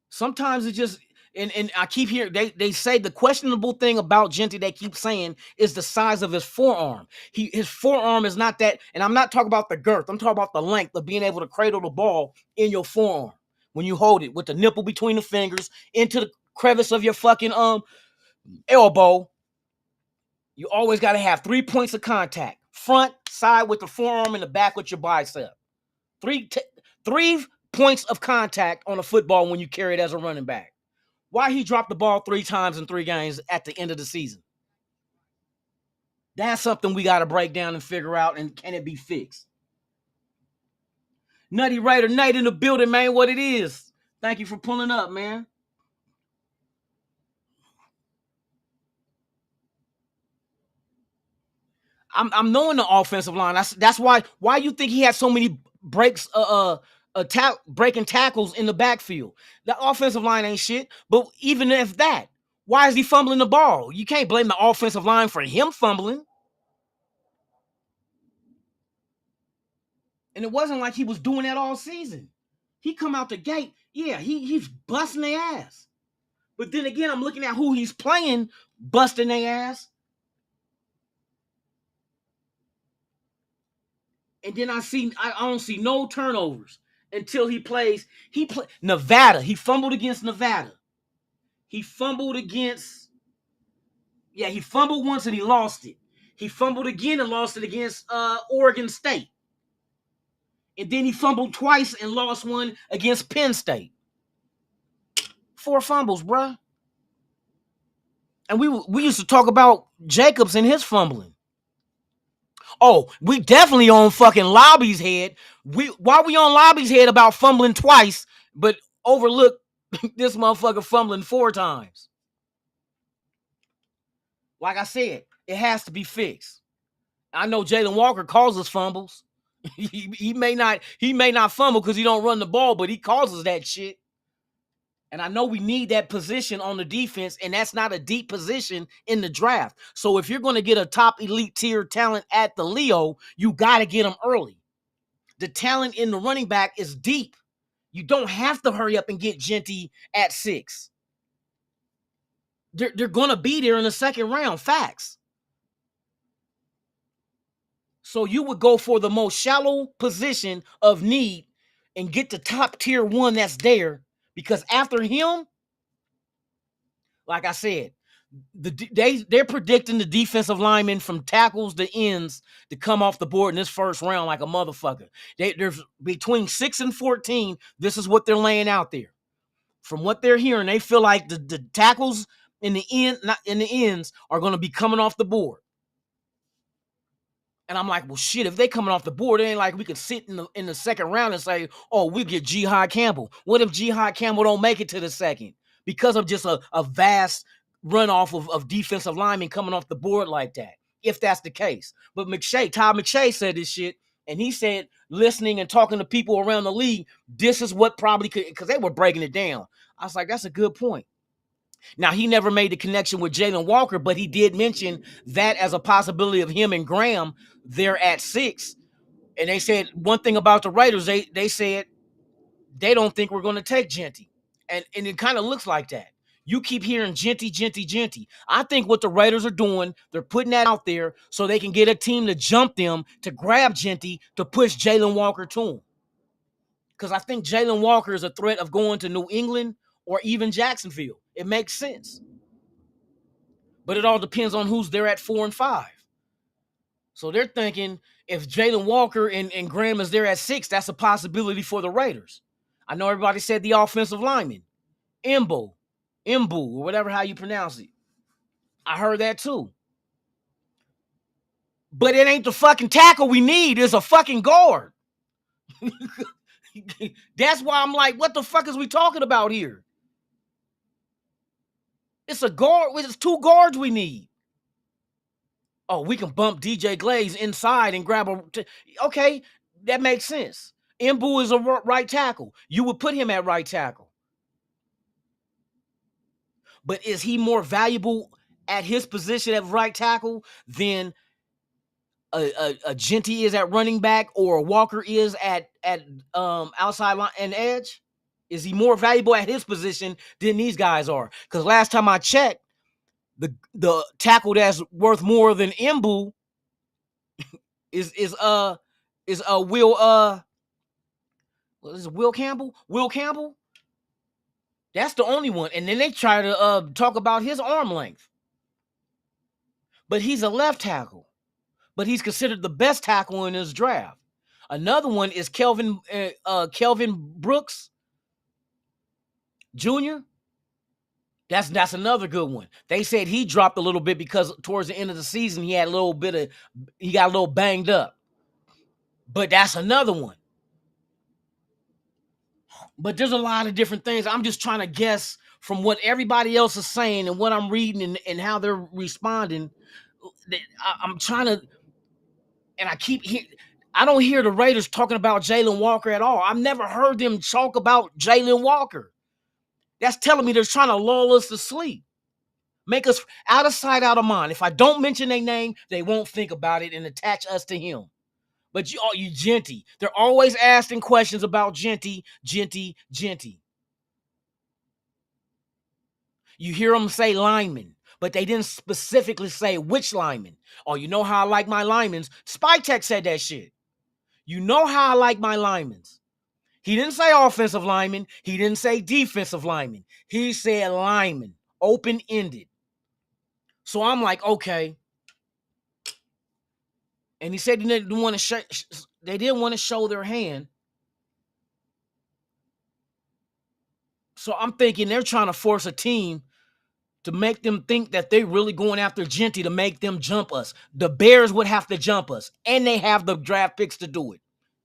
Sometimes it just, and I keep hearing, they say the questionable thing about Genty, they keep saying, is the size of his forearm. His forearm is not that, and I'm not talking about the girth. I'm talking about the length of being able to cradle the ball in your forearm when you hold it with the nipple between the fingers into the crevice of your fucking elbow. You always got to have 3 points of contact. Front, side with the forearm, and the back with your bicep. 3 points of contact on a football when you carry it as a running back. Why he dropped the ball 3 times in 3 games at the end of the season? That's something we got to break down and figure out, and can it be fixed? Nutty Raider Nate in the building, man. What it is. Thank you for pulling up, man. I'm knowing the offensive line. That's why you think he had so many breaks, breaking tackles in the backfield. The offensive line ain't shit. But even if that, why is he fumbling the ball? You can't blame the offensive line for him fumbling. And it wasn't like he was doing that all season. He come out the gate, yeah, he's busting their ass. But then again, I'm looking at who he's playing, busting their ass. And then I don't see no turnovers until he plays. Nevada. He fumbled against Nevada. He fumbled once and he lost it. He fumbled again and lost it against Oregon State. And then he fumbled twice and lost one against Penn State. 4 fumbles, bruh. And we used to talk about Jacobs and his fumbling. Oh, we definitely on fucking Lobby's head. Why we on Lobby's head about fumbling twice, but overlook this motherfucker fumbling 4 times? Like I said, it has to be fixed. I know Jalen Walker causes fumbles. he may not fumble because he don't run the ball, but he causes that shit. And I know we need that position on the defense, and that's not a deep position in the draft. So if you're going to get a top elite tier talent at the Leo, you got to get them early. The talent in the running back is deep. You don't have to hurry up and get Genty at 6. They're going to be there in the second round. Facts. So you would go for the most shallow position of need and get the top tier one that's there, because after him, like I said, they're predicting the defensive linemen from tackles to ends to come off the board in this first round like a motherfucker. They're between 6 and 14. This is what they're laying out there. From what they're hearing, they feel like the tackles in the ends are going to be coming off the board. And I'm like, well, shit, if they coming off the board, it ain't like we could sit in the second round and say, oh, we get Jihad Campbell. What if Jihad Campbell don't make it to the second? Because of just a vast runoff of defensive linemen coming off the board like that, if that's the case. But Todd McShay said this shit, and he said, listening and talking to people around the league, this is what probably could, because they were breaking it down. I was like, that's a good point. Now, he never made the connection with Jalen Walker, but he did mention that as a possibility of him and Graham there at 6. And they said one thing about the Raiders, they said they don't think we're going to take Genty. And it kind of looks like that. You keep hearing Genty. I think what the Raiders are doing, they're putting that out there so they can get a team to jump them to grab Genty to push Jalen Walker to him. Because I think Jalen Walker is a threat of going to New England or even Jacksonville. It makes sense. But it all depends on who's there at 4 and 5. So they're thinking if Jalen Walker and Graham is there at 6, that's a possibility for the Raiders. I know everybody said the offensive lineman, Imbu, or whatever how you pronounce it. I heard that too. But it ain't the fucking tackle we need. It's a fucking guard. That's why I'm like, what the fuck is we talking about here? It's a guard. It's 2 guards we need. Oh, we can bump DJ Glaze inside and grab a... Okay, that makes sense. Imbu is a right tackle. You would put him at right tackle. But is he more valuable at his position at right tackle than a Genty is at running back or a Walker is at outside line and edge? Is he more valuable at his position than these guys are? Because last time I checked, the tackle that's worth more than Imbu is Will Campbell? Will Campbell? That's the only one. And then they try to talk about his arm length. But he's a left tackle. But he's considered the best tackle in this draft. Another one is Kelvin Brooks Jr. That's another good one. They said he dropped a little bit because towards the end of the season he got a little banged up. But that's another one. But there's a lot of different things. I'm just trying to guess from what everybody else is saying and what I'm reading and how they're responding. I'm trying to, and I don't hear the Raiders talking about Jalen Walker at all. I've never heard them talk about Jalen Walker. That's telling me they're trying to lull us to sleep. Make us out of sight, out of mind. If I don't mention their name, they won't think about it and attach us to him. But you Genty. They're always asking questions about Genty. You hear them say lineman, but they didn't specifically say which lineman. Oh, you know how I like my linemans? Spytech said that shit. You know how I like my linemans. He didn't say offensive lineman. He didn't say defensive lineman. He said lineman, open-ended. So I'm like, okay. And he said they didn't want to show their hand. So I'm thinking they're trying to force a team to make them think that they're really going after Genty to make them jump us. The Bears would have to jump us, and they have the draft picks to do it.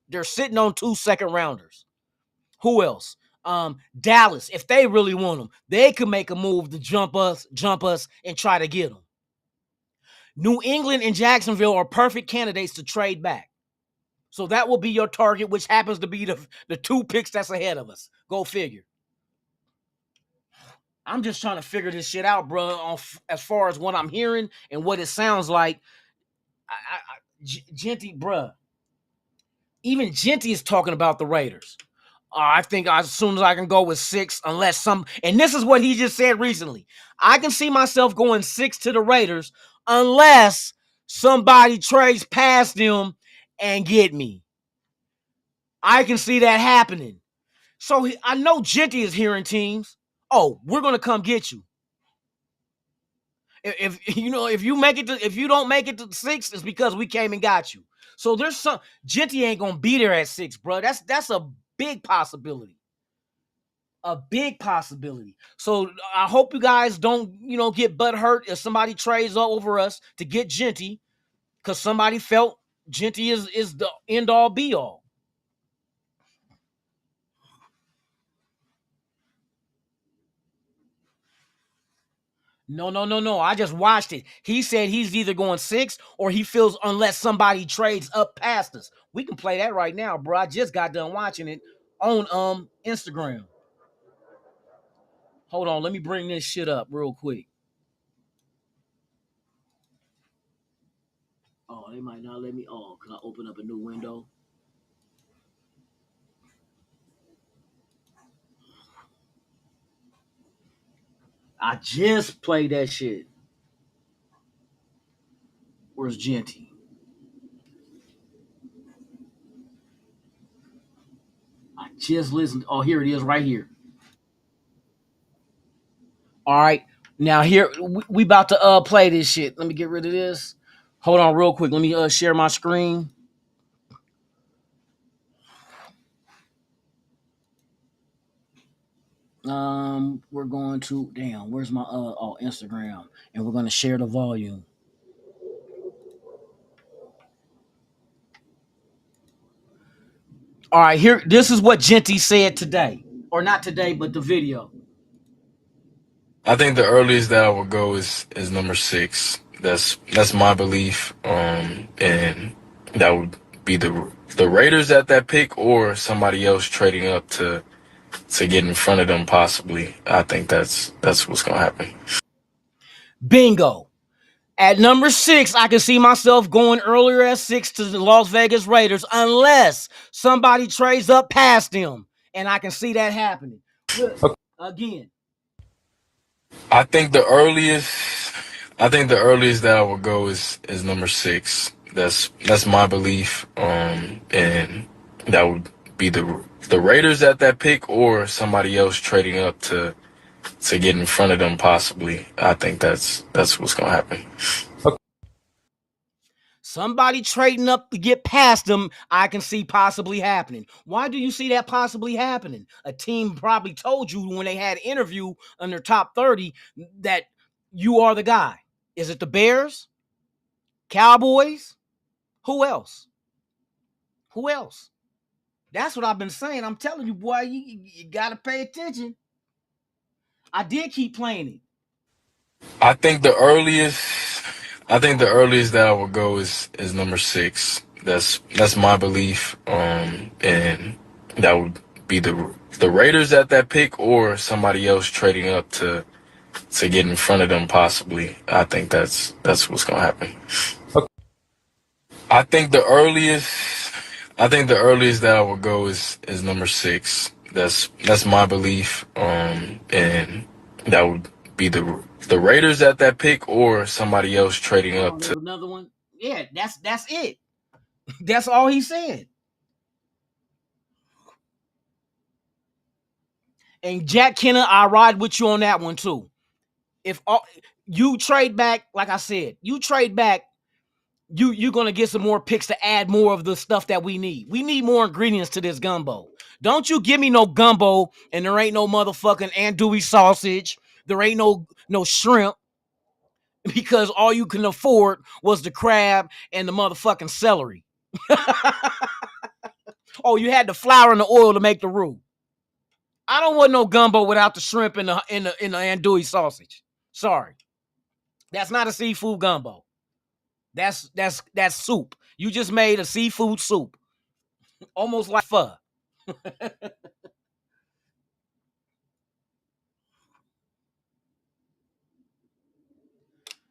They're sitting on 2 second-rounders. Who else? Dallas, if they really want them, they could make a move to jump us, and try to get them. New England and Jacksonville are perfect candidates to trade back. So that will be your target, which happens to be the 2 picks that's ahead of us. Go figure. I'm just trying to figure this shit out, bro, as far as what I'm hearing and what it sounds like. Genty, bro. Even Genty is talking about the Raiders. I think as soon as I can go with 6, unless and this is what he just said recently. I can see myself going 6 to the Raiders unless somebody trades past them and get me. I can see that happening. So I know Genty is hearing teams. Oh, we're gonna come get you. If you don't make it to 6, it's because we came and got you. So there's Genty ain't gonna be there at 6, bro. That's a big possibility. A big possibility. So I hope you guys don't, get butthurt if somebody trades over us to get Genty, because somebody felt Genty is the end all be all. No. I just watched it. He said he's either going 6 or he feels unless somebody trades up past us. We can play that right now, bro. I just got done watching it on Instagram. Hold on, let me bring this shit up real quick. Oh, they might not let me. Oh, can I open up a new window? I just played that shit. Where's Genty? I just listened. Oh, here it is right here. All right. Now here, we about to play this shit. Let me get rid of this. Hold on real quick. Let me share my screen. We're going to, where's my Instagram? And we're going to share the volume. All right, here, this is what Genty said today. Or not today, but the video. I think the earliest that I would go is number 6. That's my belief. And that would be the Raiders at that pick or somebody else trading up to get in front of them possibly. I think that's what's gonna happen. Bingo. At number 6, I can see myself going earlier at 6 to the Las Vegas Raiders unless somebody trades up past them. And I can see that happening. Look, again. I think the earliest that I would go is number 6. That's my belief. And that would be the Raiders at that pick or somebody else trading up to get in front of them possibly. I think that's what's gonna happen. Somebody trading up to get past them, I can see possibly happening. Why do you see that possibly happening? A team probably told you when they had an interview on their top 30 that you are the guy. Is it the Bears? Cowboys? Who else? Who else? That's what I've been saying. I'm telling you, boy, you got to pay attention. I did keep playing it. I think the earliest that I would go is number 6. That's my belief. And that would be the Raiders at that pick or somebody else trading up to get in front of them possibly. I think that's what's gonna happen. I think the earliest that I would go is number 6. That's my belief. And that would be the Raiders at that pick or somebody else trading up to another one. Yeah, that's it. That's all he said. And Jack Kenner, I ride with you on that one too. If you trade back, like I said, you trade back, you're gonna get some more picks to add more of the stuff that we need. We need more ingredients to this gumbo. Don't you give me no gumbo and there ain't no motherfucking andouille sausage. There ain't no shrimp because all you can afford was the crab and the motherfucking celery. Oh, you had the flour and the oil to make the roux. I don't want no gumbo without the shrimp and the andouille sausage. Sorry, that's not a seafood gumbo. That's soup. You just made a seafood soup, almost like pho.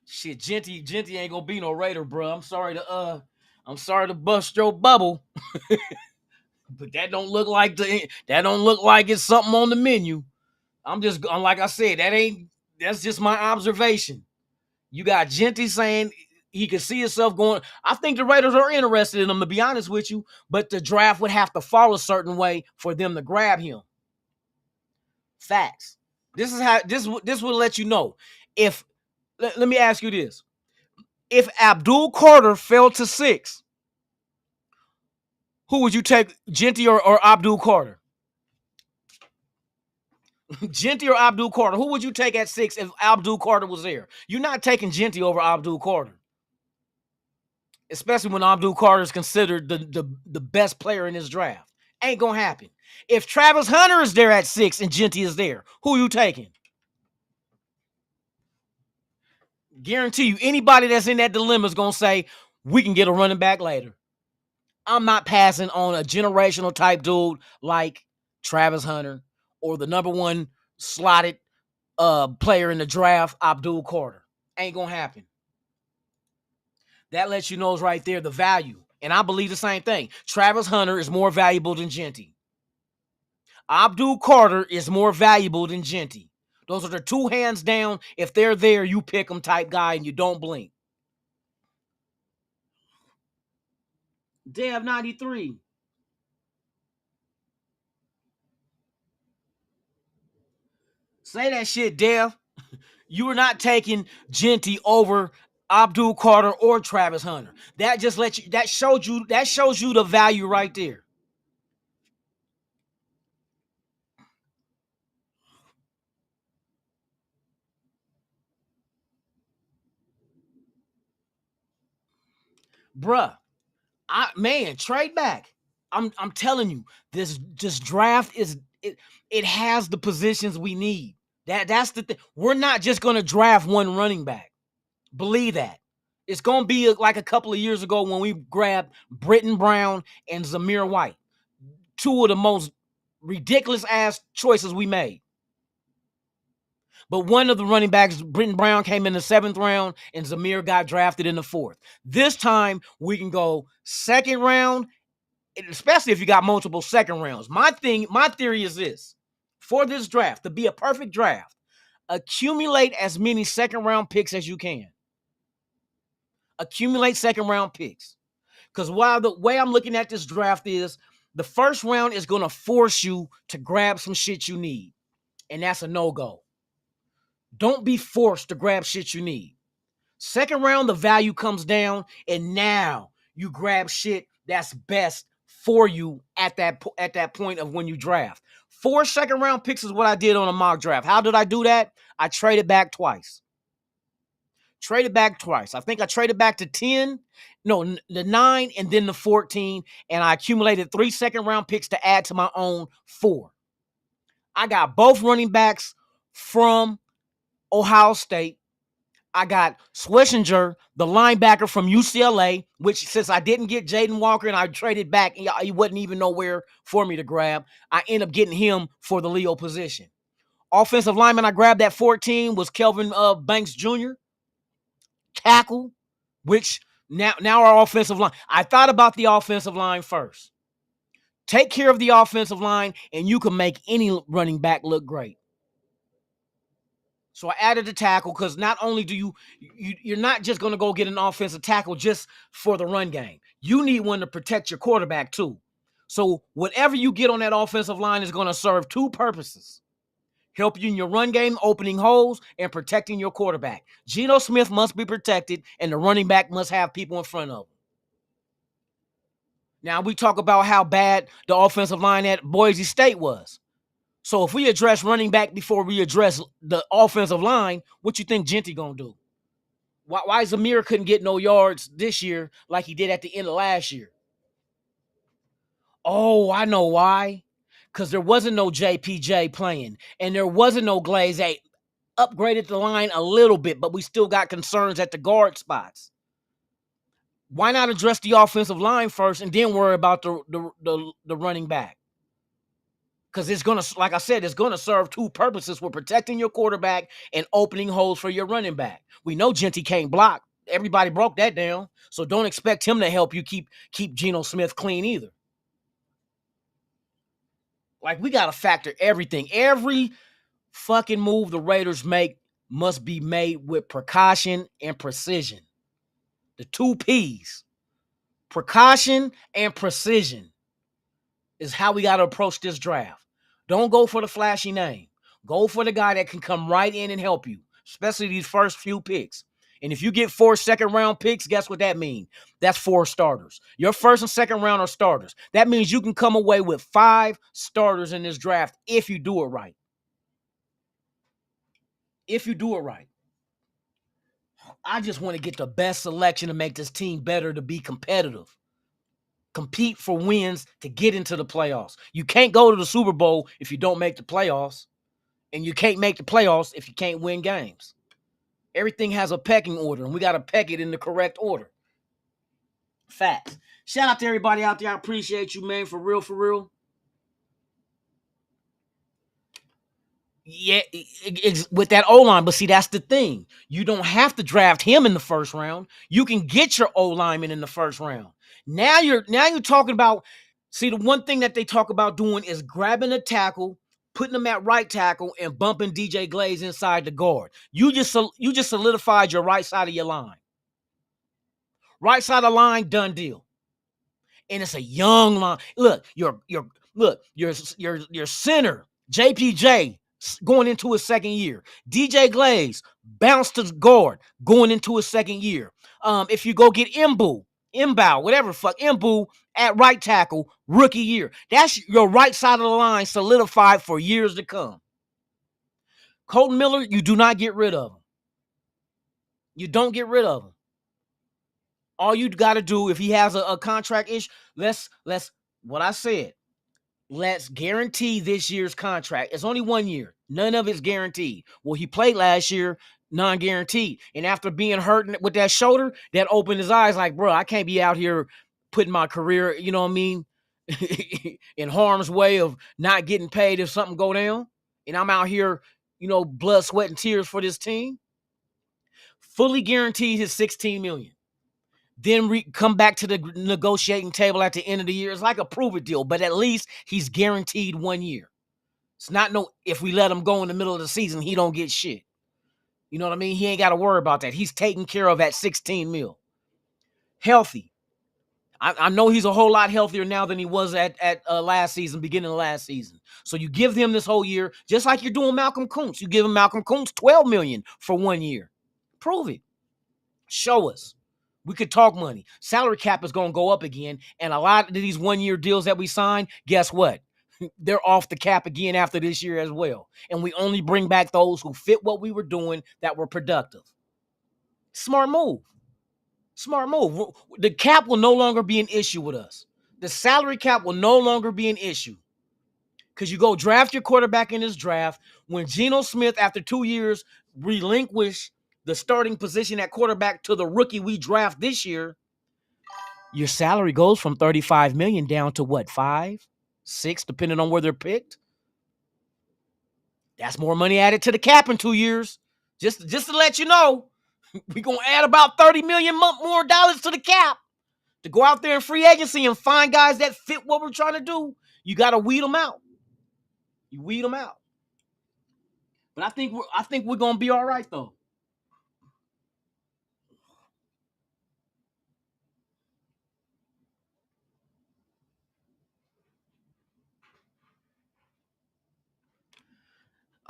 Shit, Genty ain't gonna be no Raider, bro. I'm sorry to bust your bubble, but that don't look like it's something on the menu. I'm like I said, that's just my observation. You got Genty saying he can see himself going. I think the Raiders are interested in him, to be honest with you, but the draft would have to fall a certain way for them to grab him. Facts. This is how this will let you know. If let me ask you this. If Abdul Carter fell to 6, who would you take, Genty or Abdul Carter? Genty or Abdul Carter? Who would you take at 6 if Abdul Carter was there? You're not taking Genty over Abdul Carter. Especially when Abdul Carter is considered the best player in this draft. Ain't gonna happen. If Travis Hunter is there at 6 and Genty is there, who you taking? Guarantee you, anybody that's in that dilemma is gonna say, we can get a running back later. I'm not passing on a generational type dude like Travis Hunter or the number 1 slotted player in the draft, Abdul Carter. Ain't gonna happen. That lets you know right there the value. And I believe the same thing. Travis Hunter is more valuable than Genty. Abdul Carter is more valuable than Genty. Those are the 2 hands down. If they're there, you pick them type guy and you don't blink. Dev 93. Say that shit, Dev. You are not taking Genty over Abdul Carter or Travis Hunter. That just shows you the value right there. Bruh, trade back. I'm telling you, this draft it has the positions we need. That's the thing. We're not just gonna draft one running back. Believe that. It's gonna be like a couple of years ago when we grabbed Britton Brown and Zamir White. 2 of the most ridiculous ass choices we made. But one of the running backs, Britton Brown, came in the 7th round and Zamir got drafted in the 4th. This time we can go 2nd round, especially if you got multiple 2nd rounds. My theory is this. For this draft, to be a perfect draft, accumulate as many 2nd round picks as you can. Accumulate 2nd round picks. Because while the way I'm looking at this draft is, the 1st round is going to force you to grab some shit you need. And that's a no-go. Don't be forced to grab shit you need. Second round, the value comes down, and now you grab shit that's best for you at that point of when you draft. 4 second-round picks is what I did on a mock draft. How did I do that? I traded back twice. I think I traded back to 10, no, the 9, and then the 14, and I accumulated 3 second-round picks to add to my own 4. I got both running backs from Ohio State. I got Schlesinger, the linebacker from UCLA, which since I didn't get Jaden Walker and I traded back, he wasn't even nowhere for me to grab. I ended up getting him for the Leo position. Offensive lineman I grabbed at 14 was Kelvin Banks Jr. Tackle, which now our offensive line. I thought about the offensive line first. Take care of the offensive line, and you can make any running back look great. So I added the tackle because not only do you're not just going to go get an offensive tackle just for the run game. You need one to protect your quarterback too. So whatever you get on that offensive line is going to serve 2 purposes. Help you in your run game, opening holes, and protecting your quarterback. Geno Smith must be protected, and the running back must have people in front of him. Now, we talk about how bad the offensive line at Boise State was. So if we address running back before we address the offensive line, what you think Genty gonna do? Why Zamir couldn't get no yards this year like he did at the end of last year? Oh, I know why. Because there wasn't no JPJ playing, and there wasn't no Glaze. They upgraded the line a little bit, but we still got concerns at the guard spots. Why not address the offensive line first and then worry about the running back? Because it's going to, like I said, it's going to serve 2 purposes for protecting your quarterback and opening holes for your running back. We know Genty can't block. Everybody broke that down. So don't expect him to help you keep Geno Smith clean either. Like, we got to factor everything. Every fucking move the Raiders make must be made with precaution and precision. The 2 P's. Precaution and precision is how we got to approach this draft. Don't go for the flashy name. Go for the guy that can come right in and help you, especially these first few picks. And if you get 4 second-round picks, guess what that means? That's 4 starters. Your first and second round are starters. That means you can come away with 5 starters in this draft if you do it right. If you do it right. I just want to get the best selection to make this team better, to be competitive. Compete for wins to get into the playoffs. You can't go to the Super Bowl if you don't make the playoffs, and you can't make the playoffs if you can't win games. Everything has a pecking order, and we got to peck it in the correct order. Facts. Shout out to everybody out there. I appreciate you, man, for real, for real. Yeah, with that O-line, but see, that's the thing. You don't have to draft him in the first round. You can get your O-lineman in the first round. Now you're talking about, see, the one thing that they talk about doing is grabbing a tackle, putting them at right tackle, and bumping DJ Glaze inside the guard. You just solidified your right side of your line. Right side of the line, done deal. And it's a young line. Look, your center, JPJ, going into his second year. DJ Glaze bounced to guard going into his second year. If you go get Mbow, whatever fuck, Mbow at right tackle, rookie year. That's your right side of the line solidified for years to come. Colton Miller, you do not get rid of him. You don't get rid of him. All you got to do, if he has a contract issue, let's what I said. Let's guarantee this year's contract. It's only 1 year. None of it's guaranteed. Well, he played last year, non-guaranteed. And after being hurt with that shoulder, that opened his eyes like, bro, I can't be out here putting my career, you know what I mean, in harm's way of not getting paid if something go down. And I'm out here, blood, sweat, and tears for this team. Fully guaranteed his $16 million. Then come back to the negotiating table at the end of the year. It's like a prove-it deal, but at least he's guaranteed 1 year. It's not if we let him go in the middle of the season, he don't get shit. You know what I mean? He ain't got to worry about that. He's taken care of at $16 million. Healthy. I know he's a whole lot healthier now than he was at last season, beginning of last season. So you give him this whole year, just like you're doing Malcolm Kuntz. You give him Malcolm Kuntz $12 million for 1 year. Prove it. Show us. We could talk money. Salary cap is going to go up again. And a lot of these 1-year deals that we signed, guess what? They're off the cap again after this year as well. And we only bring back those who fit what we were doing that were productive. Smart move. Smart move. The cap will no longer be an issue with us. The salary cap will no longer be an issue. Because you go draft your quarterback in this draft. When Geno Smith, after 2 years, relinquish the starting position at quarterback to the rookie we draft this year, your salary goes from $35 million down to what, 5, 6, depending on where they're picked. That's more money added to the cap in 2 years. Just to let you know, we're going to add about $30 million more dollars to the cap to go out there in free agency and find guys that fit what we're trying to do. You got to weed them out. You weed them out. But I think we're going to be all right, though.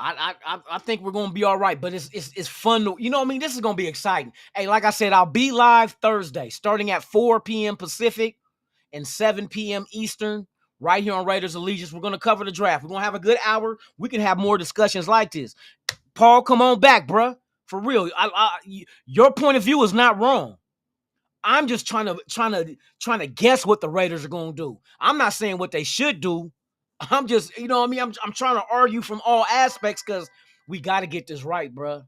I think we're gonna be all right, but it's fun to, you know what I mean? This is gonna be exciting. Hey, like I said, I'll be live Thursday, starting at 4 p.m. Pacific and 7 p.m. Eastern, right here on Raiders Allegiance. We're gonna cover the draft. We're gonna have a good hour. We can have more discussions like this. Paul, come on back, bruh. For real. Your point of view is not wrong. I'm just trying to guess what the Raiders are gonna do. I'm not saying what they should do. I'm just, you know what I mean? I'm trying to argue from all aspects because we got to get this right, bro.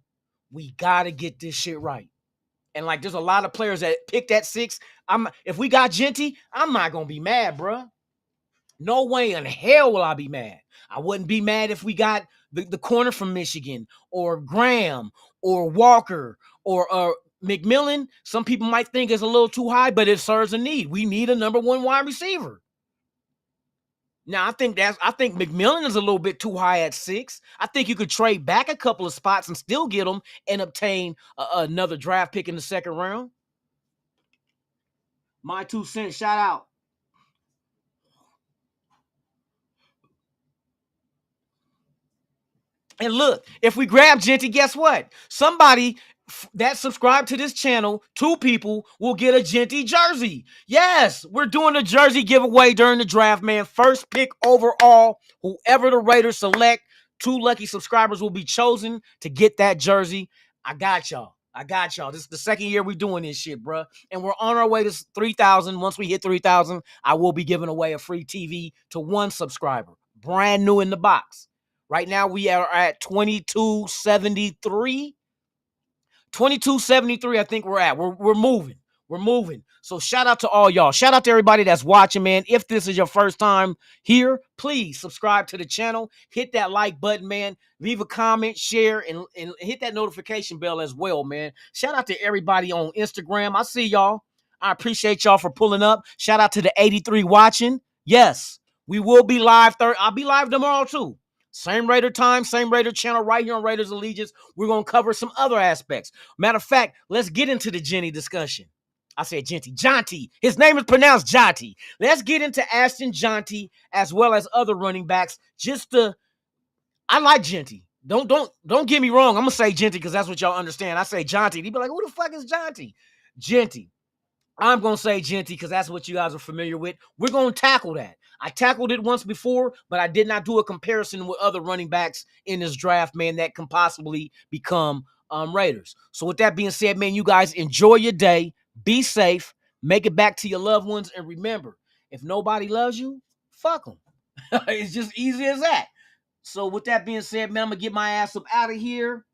We got to get this shit right. And like, there's a lot of players that picked at 6. If we got Genty, I'm not going to be mad, bro. No way in hell will I be mad. I wouldn't be mad if we got the corner from Michigan or Graham or Walker or McMillan. Some people might think it's a little too high, but it serves a need. We need a number 1 wide receiver. Now, I think McMillan is a little bit too high at 6. I think you could trade back a couple of spots and still get him and obtain another draft pick in the second round. My 2 cents, shout out. And look, if we grab Genty, guess what? Somebody that subscribe to this channel, 2 people will get a Genty jersey. Yes, we're doing a jersey giveaway during the draft, man. First pick overall, whoever the Raiders select, 2 lucky subscribers will be chosen to get that jersey. I got y'all. This is the second year we're doing this shit, bro. And we're on our way to 3,000. Once we hit 3,000, I will be giving away a free TV to 1 subscriber. Brand new in the box. Right now, we are at 2273. 2273, I think we're at. We're moving. We're moving. So shout out to all y'all. Shout out to everybody that's watching, man. If this is your first time here, please subscribe to the channel. Hit that like button, man. Leave a comment, share, and hit that notification bell as well, man. Shout out to everybody on Instagram. I see y'all. I appreciate y'all for pulling up. Shout out to the 83 watching. Yes, we will be live. I'll be live tomorrow, too. Same Raider time, same Raider channel right here on Raiders Allegiance. We're going to cover some other aspects. Matter of fact, let's get into the Genty discussion. I said Genty. Jonty. His name is pronounced Jonty. Let's get into Ashton Jonty as well as other running backs. I like Genty. Don't get me wrong. I'm going to say Genty because that's what y'all understand. I say Jonty. They be like, who the fuck is Jonty? Genty. I'm going to say Genty because that's what you guys are familiar with. We're going to tackle that. I tackled it once before, but I did not do a comparison with other running backs in this draft, man, that can possibly become Raiders. So with that being said, man, you guys enjoy your day. Be safe. Make it back to your loved ones. And remember, if nobody loves you, fuck them. It's just easy as that. So with that being said, man, I'm going to get my ass up out of here.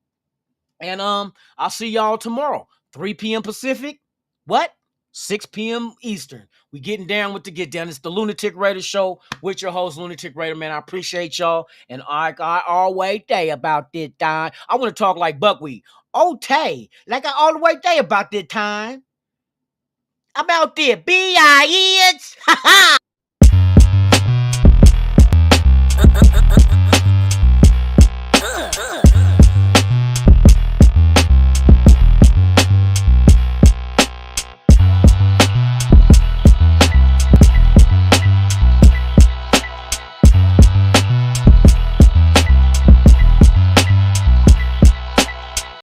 And I'll see y'all tomorrow. 3 p.m. Pacific. What? 6 p.m. Eastern. We getting down with the get down. It's the Lunatic Raider Show with your host, Lunatic Raider, man. I appreciate y'all. And I always say about this time. I want to talk like Buckwheat. Oh, Tay. Like I always say about this time. About this. B-I-N. Ha-ha.